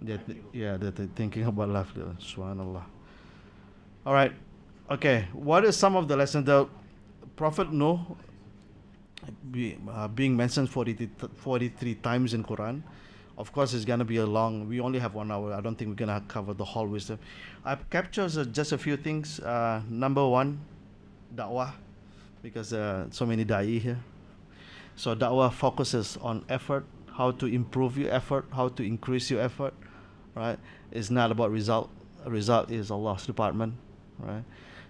the They're thinking about life. Subhanallah. All right. Okay. What is some of the lessons? The Prophet Nuh being mentioned 43 times in Quran. Of course, it's going to be a long, we only have 1 hour. I don't think we're going to cover the whole wisdom. I've captured just a few things. Number one, da'wah, because so many da'i here. So da'wah focuses on effort, how to improve your effort, how to increase your effort, right? It's not about result. Result is Allah's department, right?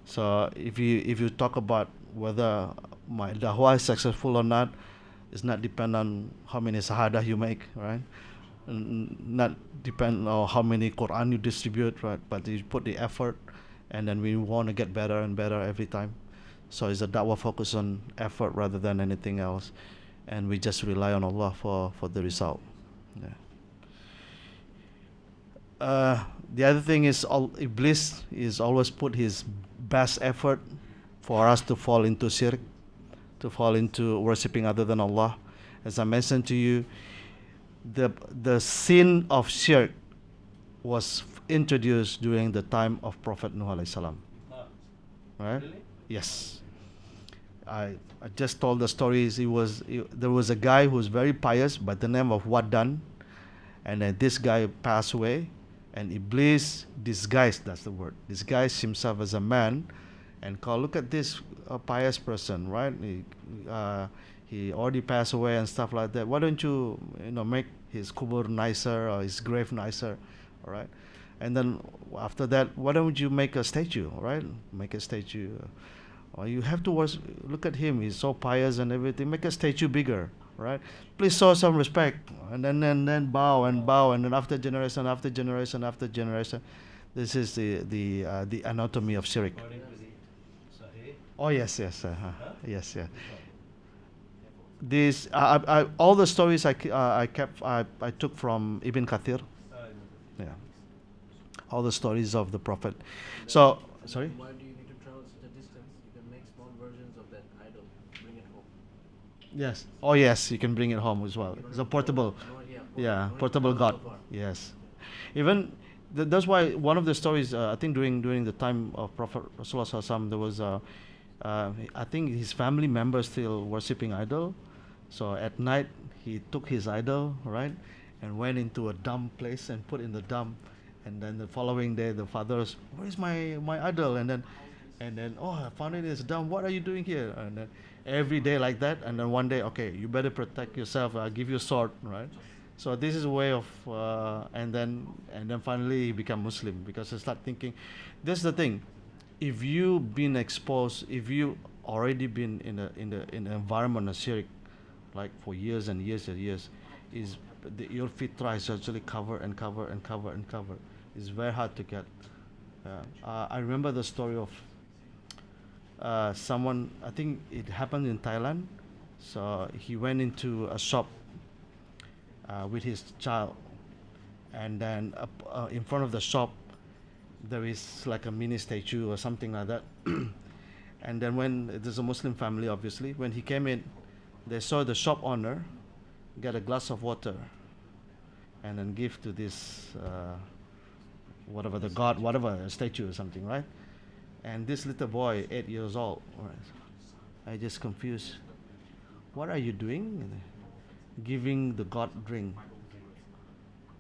So if you talk about whether my da'wah is successful or not, it's not depend on how many shahada you make, right? Not depend on how many Quran you distribute, right? But you put the effort, and then we want to get better and better every time. So it's a da'wah focus on effort rather than anything else, and we just rely on Allah for the result. Yeah. The other thing is, Iblis is always put his best effort for us to fall into shirk, to fall into worshipping other than Allah. As I mentioned to you, the sin of shirk was introduced during the time of Prophet Nuh alayhi salam. Right? Really? Yes. I just told the stories. There was a guy who was very pious by the name of Wadan, and then this guy passed away, and Iblis disguised, that's the word, disguised himself as a man, and called, look at this pious person, right? He already passed away and stuff like that. Why don't you make his kubur nicer or his grave nicer, all right? And then after that, why don't you make a statue, right? Make a statue. Or you have to look at him. He's so pious and everything. Make a statue bigger, right? Please show some respect, and then bow, and then after generation after generation after generation, this is the anatomy of shirk. According to the Sahih. Oh yes, yes. This all the stories I took from Ibn Kathir. Yeah, all the stories of the Prophet. So sorry. Why do you need to travel such a distance? You can make small versions of that idol, bring it home. Yes. Oh yes, you can bring it home as well. It's a portable. Portable God. Yes. Even that's why one of the stories, I think during the time of Prophet Rasulullah SAW, there was I think his family members still worshipping idol. So at night he took his idol, right, and went into a dump place and put in the dump. And then the following day, the father's, where's my idol? And then, oh, I found it in this dump. What are you doing here? And then every day like that. And then one day, okay, you better protect yourself. I'll give you a sword, right? So this is a way of, and then finally he become Muslim, because he start thinking. This is the thing. If you've been exposed, if you already been in an environment of shirk, like for years and years and years, your fitra is actually cover and cover and cover and cover. It's very hard to get. I remember the story of someone, I think it happened in Thailand. So he went into a shop with his child, and then in front of the shop there is like a mini statue or something like that. And then when there's a Muslim family, obviously, when he came in, they saw the shop owner get a glass of water and then give to this whatever the god, whatever, a statue or something, right? And this little boy, 8 years old, right, I just confused. What are you doing? Giving the god drink.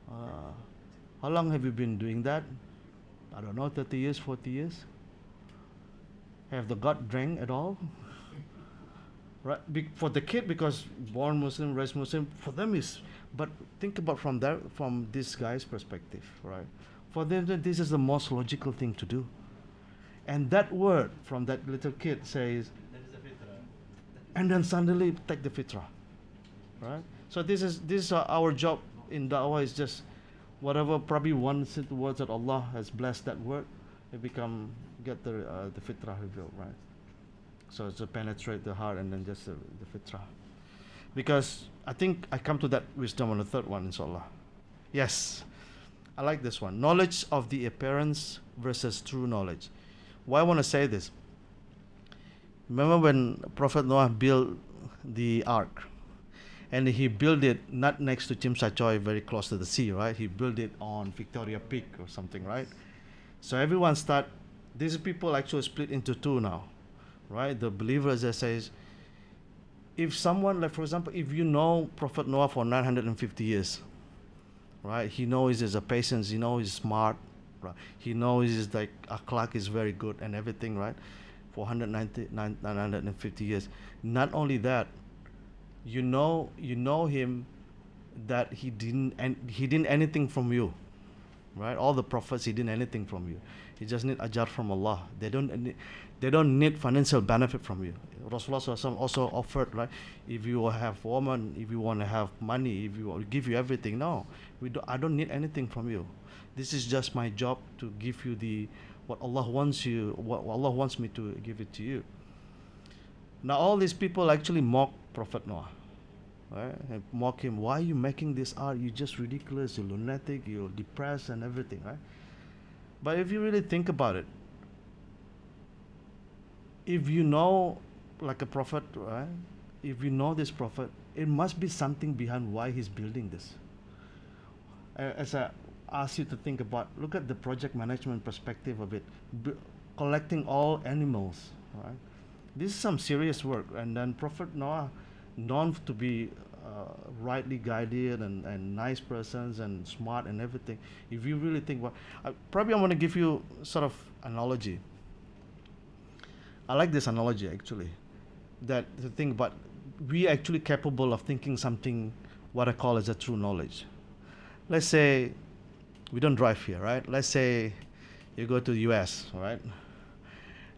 How long have you been doing that? I don't know, 30 years, 40 years? Have the God drank at all? Right? For the kid, because born Muslim, raised Muslim, for them is, but think about from this guy's perspective, right? For them, this is the most logical thing to do. And that word from that little kid says, That is the fitrah. and then suddenly take the fitrah, right? So this is our job in da'wah, is just whatever, probably one words that Allah has blessed that word, it get the fitrah revealed, right? So it's to penetrate the heart, and then just the fitrah. Because I think I come to that wisdom on the third one, inshallah. Yes, I like this one. Knowledge of the appearance versus true knowledge. Why I want to say this? Remember when Prophet Noah built the ark, and he built it not next to Chimsa Choy, very close to the sea, right? He built it on Victoria Peak or something, right? So everyone these people actually split into two now, right? The believers that says, if someone, like for example, if you know Prophet Noah for 950 years, right? He knows he's a patience, he knows he's smart, right? He knows he's like akhlaq is very good and everything, right? For 950 years. Not only that, you know him that he didn't anything from you, right? All the prophets, he didn't anything from you. He just need ajar from Allah. They don't need financial benefit from you. Rasulullah SAW also offered, right? If you have woman, if you want to have money, if you want to give you everything, no, I don't need anything from you. This is just my job to give you what Allah wants me to give it to you. Now all these people actually mock Prophet Noah, right? And mock him. Why are you making this art? You're just ridiculous, you're lunatic, you're depressed and everything, right? But if you really think about it, if you know like a prophet, right? If you know this prophet, it must be something behind why he's building this. As I ask you to think about, look at the project management perspective of it, collecting all animals, right? This is some serious work. And then Prophet Noah, known to be rightly guided and nice persons and smart and everything. If you really think about, probably I want to give you sort of analogy. I like this analogy actually, that to think about, we actually capable of thinking something, what I call as a true knowledge. Let's say we don't drive here, right? Let's say you go to the US, right?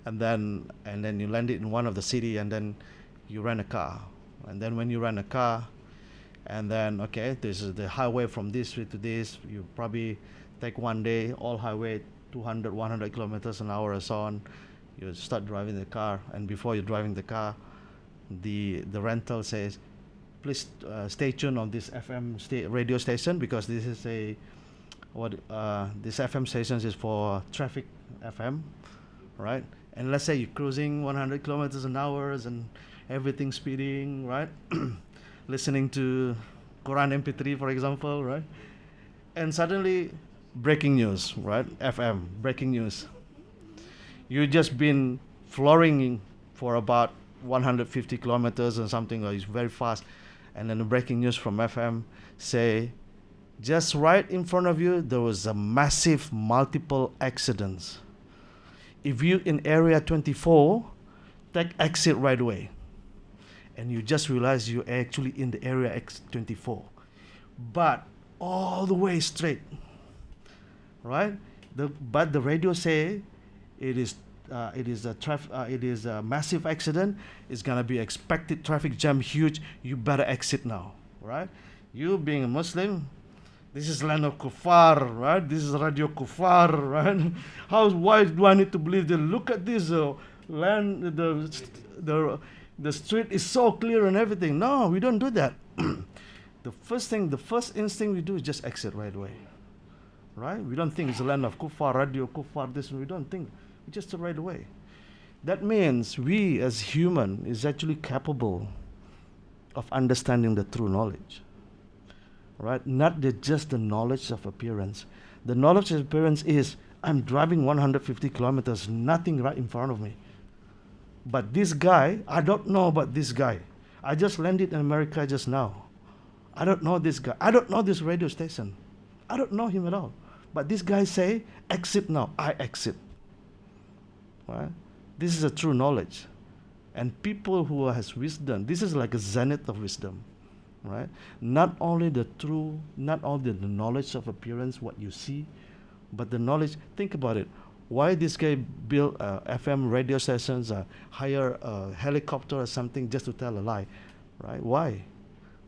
And then you land it in one of the city, and then you rent a car. And then when you rent a car, and then, okay, this is the highway from this street to this, you probably take one day, all highway, 200, 100 kilometers an hour or so on. You start driving the car, and before you're driving the car, the rental says, please stay tuned on this FM radio station, because this is this FM station is for traffic FM, right? And let's say you're cruising 100 kilometers an hour and everything speeding, right? Listening to Quran MP3, for example, right? And suddenly, breaking news, right? FM, breaking news. You've just been flooring for about 150 kilometers or something, or it's very fast, and then the breaking news from FM say, just right in front of you, there was a massive multiple accidents. If you in area 24, take exit right away. And you just realize you're actually in the area X24. But all the way straight, right? But the radio say it is a massive accident. It's gonna be expected traffic jam huge. You better exit now, right? You being a Muslim, this is land of kuffar, right? This is radio kuffar, right? Why do I need to believe that? Look at this land, the street is so clear and everything. No, we don't do that. The first instinct we do is just exit right away, right? We don't think it's a land of kuffar, radio kuffar, this, we don't think. We just right away. That means we as human is actually capable of understanding the true knowledge, right? Not just the knowledge of appearance. The knowledge of appearance is, I'm driving 150 kilometers, nothing right in front of me. But this guy, I don't know about this guy. I just landed in America just now. I don't know this guy. I don't know this radio station. I don't know him at all. But this guy say, exit now. I exit. Right? This is a true knowledge. And people who has wisdom, this is like a zenith of wisdom. Right? Not only the knowledge of appearance, what you see, but the knowledge. Think about it. Why this guy built FM radio stations, hire a helicopter or something just to tell a lie, right? Why?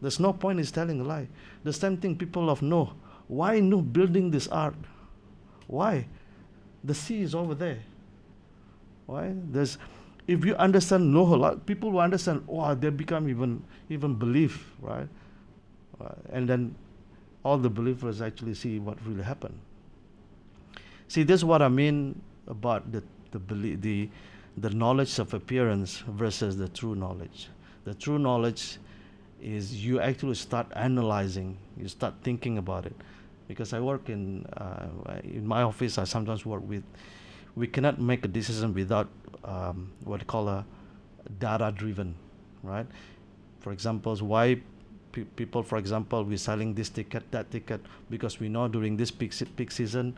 There's no point in telling a lie. The same thing people of Noah. Why Noah building this ark? Why? The sea is over there. Why? If you understand Noah, a lot, people will understand. Wow, they become even believe, right? And then all the believers actually see what really happened. See, this is what I mean about the knowledge of appearance versus the true knowledge. The true knowledge is you actually start analyzing, you start thinking about it. Because I work in my office, I sometimes work with, we cannot make a decision without what you call a data-driven, right? For example, why people, for example, we're selling this ticket, that ticket, because we know during this peak season,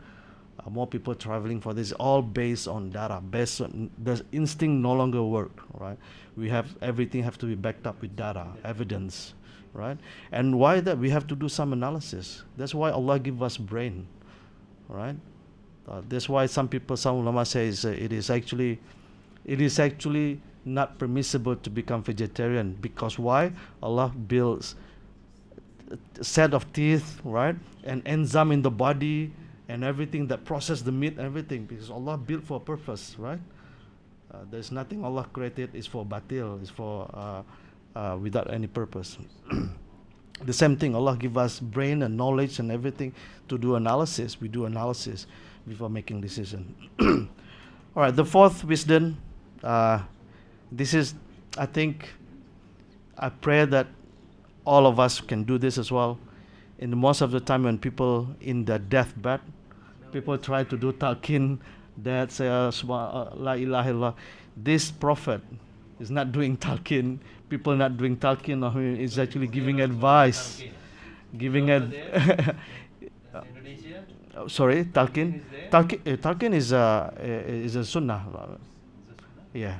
more people traveling for this, all based on data, based on the instinct no longer work, right? We have everything have to be backed up with data, evidence, right? And why that? We have to do some analysis. That's why Allah give us brain, right? That's why some ulama says it is actually not permissible to become vegetarian, because why? Allah builds a set of teeth, right? An enzyme in the body, and everything that process the meat, everything, because Allah built for a purpose, right? There's nothing Allah created is for batil, is for without any purpose. The same thing, Allah give us brain and knowledge and everything to do analysis. We do analysis before making decision. All right, the fourth wisdom. This is, I think, I pray that all of us can do this as well. In most of the time when people in their deathbed, people try to do talqin, that say la ilaha illallah. This prophet is not doing talqin. People not doing talqin, or is actually giving advice, giving Indonesia? sorry, talqin. Talqin is a sunnah. Yeah.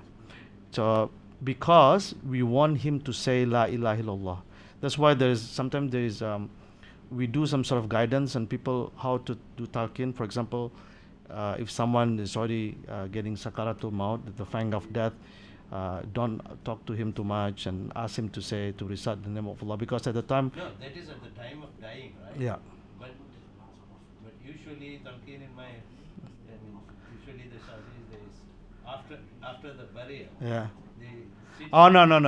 So because we want him to say la ilaha illallah. That's why sometimes we do some sort of guidance on people how to do talqin. For example, if someone is already getting sakaratul maut, the fang of death, don't talk to him too much and ask him to recite the name of Allah, because at the time. No, that is at the time of dying, right? Yeah. But usually talqin usually the Saudis there is after the burial. Yeah. They sit. Oh no, not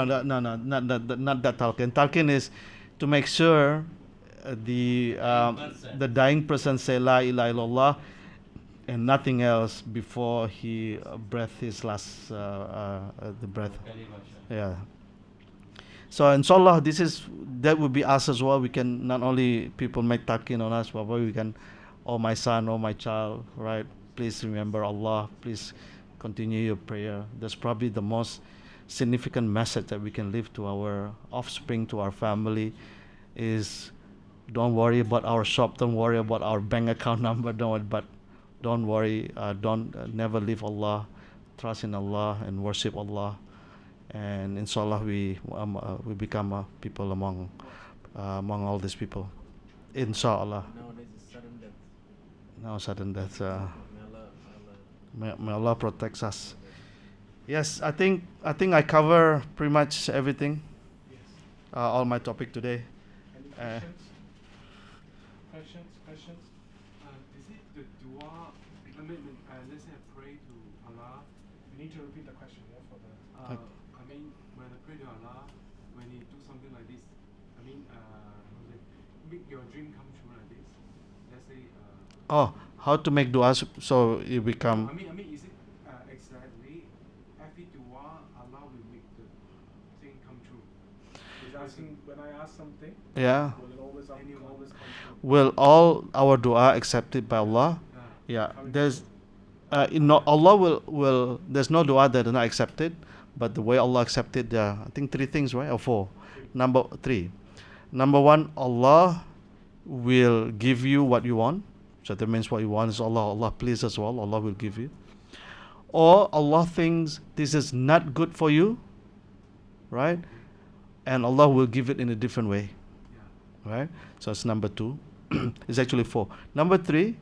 that talqin. Talqin is to make sure the dying person say la ilaha illallah and nothing else before he breath his last the breath. Yeah. So inshallah, that would be us as well. We can not only people make talqin on us, but we can, oh my son, oh my child, right? Please remember Allah. Please continue your prayer. That's probably the most significant message that we can leave to our offspring, to our family, is don't worry about our shop, don't worry about our bank account number, don't worry, never leave Allah, trust in Allah and worship Allah, and inshallah we become people among all these people, inshallah. Nowadays it's sudden death. Now sudden death. May Allah May Allah protects us. Yes, I think I cover pretty much everything. Yes. All my topic today. Any questions? Is it the dua? Let's say I pray to Allah. We need to repeat the question, yeah, for the. When I pray to Allah, when He do something like this, make your dream come true like this. Let's say. Oh, how to make dua so you become. Is it exactly every dua Allah will make the thing come true? He's asking when I ask something. Yeah. Will it always come true? Will all our dua accepted by Allah? Yeah. There's Allah will there's no dua that is not accepted, but the way Allah accepted, I think three things, right? Or four. Number 3. Number 1, Allah will give you what you want. So that means what you want is Allah. Allah pleases as well. Allah will give you. Or Allah thinks this is not good for you, right? And Allah will give it in a different way, right? So it's number 2. It's actually 4. Number 3,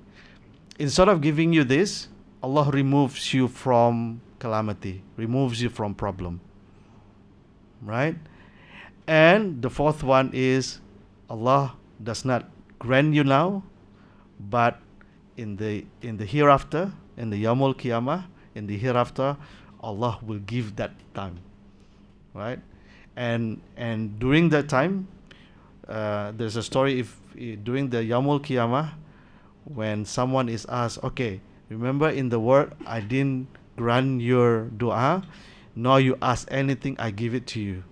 instead of giving you this, Allah removes you from calamity, removes you from problem, right? And the 4th one is Allah does not grant you now, but in the hereafter, in the Yawmul Qiyamah, in the hereafter, Allah will give that time, right? And during that time, there's a story if during the Yawmul Qiyamah, when someone is asked, okay, remember in the world I didn't grant your dua, now you ask anything, I give it to you.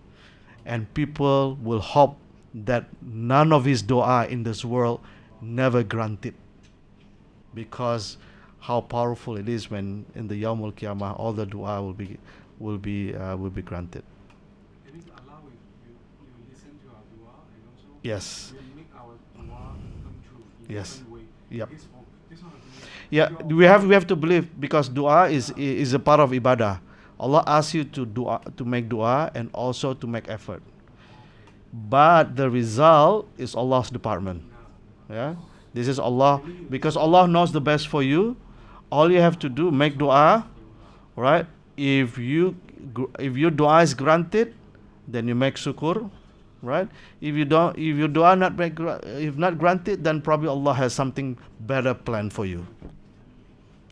And people will hope that none of his dua in this world never granted, because how powerful it is when in the Yawmul Qiyamah all the dua will be granted. That means Allah will listen to our dua and also Yes. will make our dua come true in Yes. different way. Yep. This one Yeah, we have to believe, because dua is a part of ibadah. Allah asks you to make dua and also to make effort. But the result is Allah's department. Yeah, this is Allah, because Allah knows the best for you. All you have to do, make dua, right? If your dua is granted, then you make sukur, right? If your dua if not granted, then probably Allah has something better planned for you.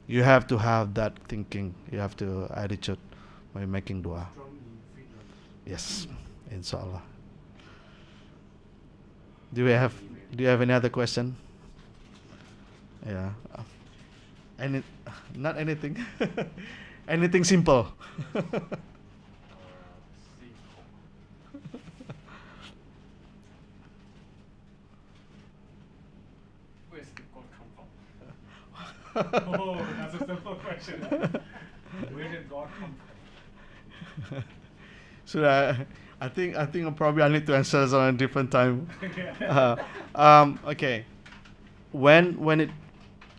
You have to have that thinking. You have to attitude by making dua. Yes, inshallah. Do you have any other question? Yeah. Not anything. Anything simple. Where's the God come from? Oh, that's a simple question. Where did God come from? So I think probably I need to answer this on a different time. Okay. When it,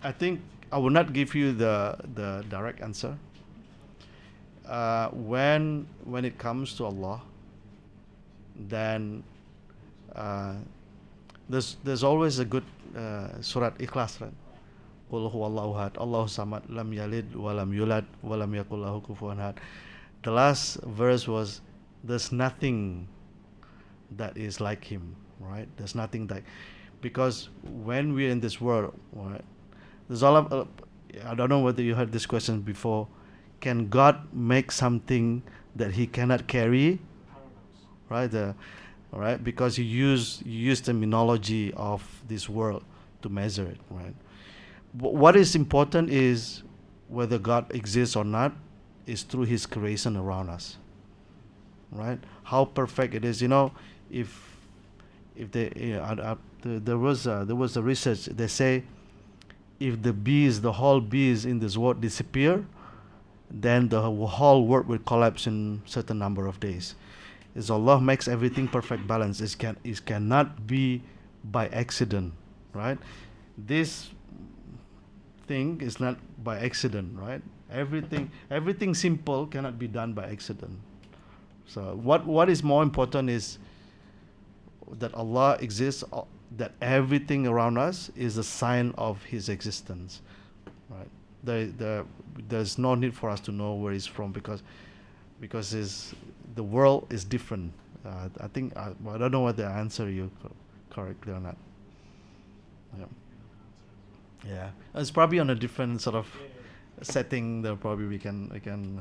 I think I will not give you the direct answer. When it comes to Allah, then there's always a good surat Ikhlas, right? Qul huwallahu ahad, Allahu samad, lam yalid wa lam yulad wa lam yakul lahu kufuwan ahad. The last verse was, there's nothing that is like him, right? There's nothing like, because when we're in this world, right, there's all of I don't know whether you heard this question before. Can God make something that he cannot carry? Right? Right? Because you use terminology of this world to measure it, right? What is important is whether God exists or not is through his creation around us. Right? How perfect it is. You know, if there was a research, they say if the whole bees in this world disappear, then the whole world will collapse in certain number of days. Is Allah makes everything perfect balance. It cannot be by accident, right? This thing is not by accident, right? Everything simple cannot be done by accident. So what is more important is that Allah exists, that everything around us is a sign of his existence, right? There's no need for us to know where he's from, because the world is different. I think I don't know whether I answer you correctly or not. Yeah, it's probably on a different sort of setting. There probably we can.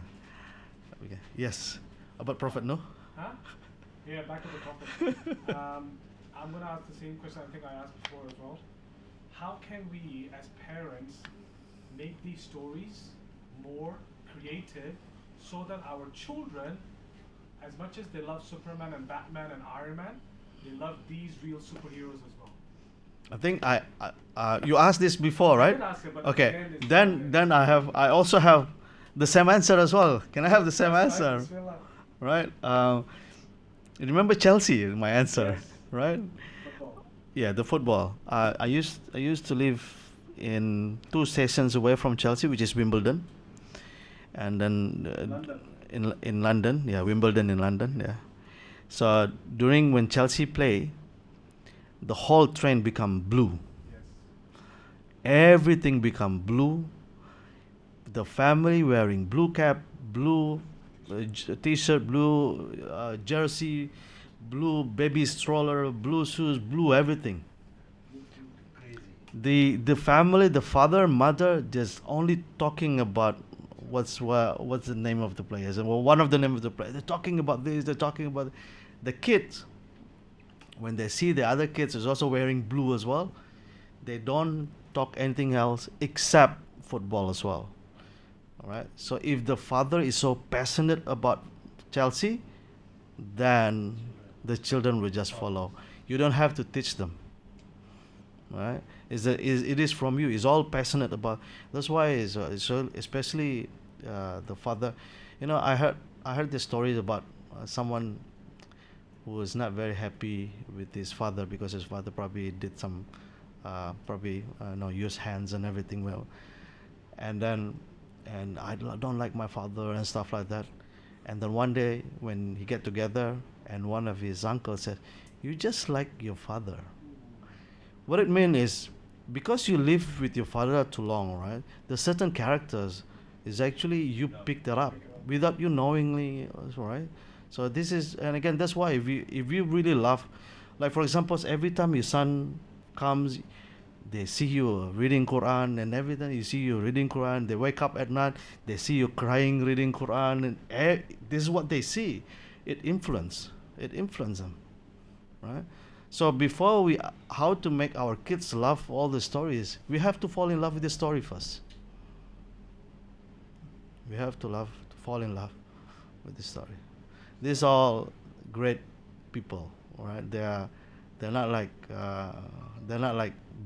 Yes, about Prophet no. Huh? Yeah, back to the topic. I'm going to ask the same question I think I asked before as well. How can we, as parents, make these stories more creative so that our children, as much as they love Superman and Batman and Iron Man, they love these real superheroes as well? I think you asked this before, right? I did ask it, but Okay, again, then I also have the same answer as well. Can I have the same Yes, answer? right, fill up. Right. You remember Chelsea? My answer, Yes. right? Football. Yeah, the football. I used to live in 2 stations away from Chelsea, which is Wimbledon, and then in London, yeah, Wimbledon in London, yeah. So during when Chelsea play, the whole train become blue. Yes. Everything become blue. The family wearing blue cap, blue t-shirt, blue jersey, blue baby stroller, blue shoes, blue everything. Crazy. The family, the father, mother, just only talking about what's the name of the players, and well, one of the name of the players. They're talking about this. They're talking about the kids. When they see the other kids is also wearing blue as well, they don't talk anything else except football as well. All right. So if the father is so passionate about Chelsea, then the children will just follow. You don't have to teach them. Right? It is from you. It's all passionate about. That's why it's so, especially the father. You know, I heard the stories about someone who was not very happy with his father because his father probably did some probably no use hands and everything well, and then and don't like my father and stuff like that. And then one day when he get together and one of his uncles said, "You just like your father." What it means is because you live with your father too long, right? There's certain characters is actually you picked it up without you knowingly, right? So this is, and again, that's why if you really love, like for example, every time your son comes, they see you reading Quran and everything. You see you reading Quran. They wake up at night, they see you crying reading Quran, and this is what they see. It influences them, right? So before how to make our kids love all the stories, we have to fall in love with the story first. We have to fall in love with the story. These are all great people, all right? They're not like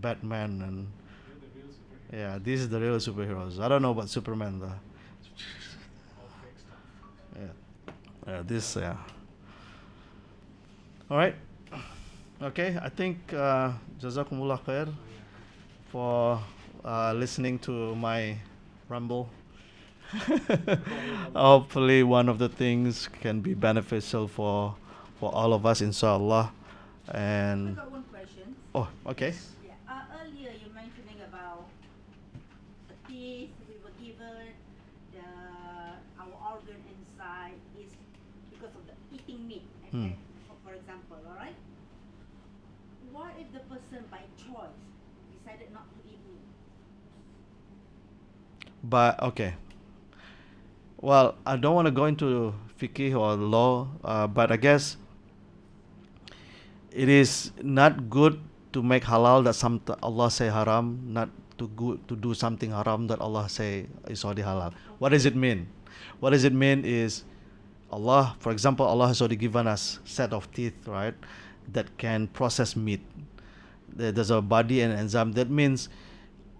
Batman and You're the real superhero. yeah. This is the real superheroes. I don't know about Superman though. All fake stuff. Yeah, this yeah. All right. Okay, I think Jazakumullah khair for listening to my ramble. Hopefully, one of the things can be beneficial for all of us, inshallah. I And got one question. oh, okay. Yeah. Earlier you mentioning about the teeth we were given, our organ inside is because of the eating meat. Okay? For example, all right. What if the person by choice decided not to eat meat? But okay. Well, I don't want to go into fiqh or law, but I guess it is not good to make halal that Allah say haram, not to do something haram that Allah say is already halal. What does it mean? What does it mean is Allah, for example, Allah has already given us set of teeth, right, that can process meat. There's a body and enzyme. That means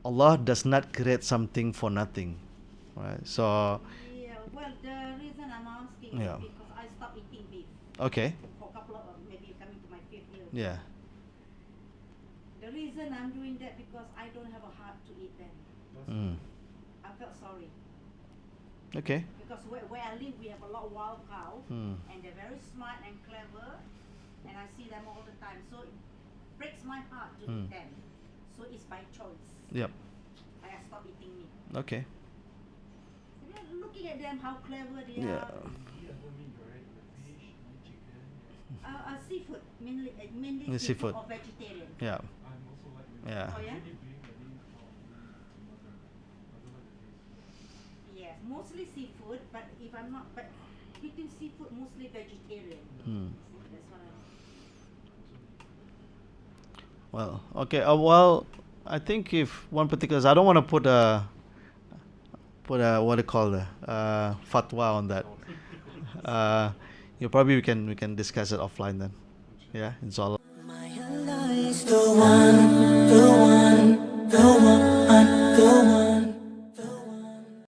Allah does not create something for nothing, right? So Yeah. Well, the reason I'm asking Yeah. is because I stopped eating beef okay, for a couple of maybe coming to my 5th year. yeah, The reason I'm doing that because I don't have a heart to eat them. mm. I felt sorry. Okay, Because where I live, we have a lot of wild cows, Hmm. and they're very smart and clever, and I see them all the time. So it breaks my heart to eat them. So it's by choice. yep, I stopped eating meat. okay, And then looking at them, how clever they yeah, are. Eat other meat, right? Like fish, eat chicken. Seafood, mainly Yeah, seafood seafood. or vegetarian. yeah, I'm also like that. yeah, Oh yeah? Really being the lean pork, mutton. I don't like the taste. Yes, mostly seafood, but if I'm not, but between seafood, mostly vegetarian. Hmm. That's what I. Well, okay, well, I think if one particular, I don't want to put a what do you call the fatwa on that. We can discuss it offline then. Yeah, inshallah. My Allah is the one.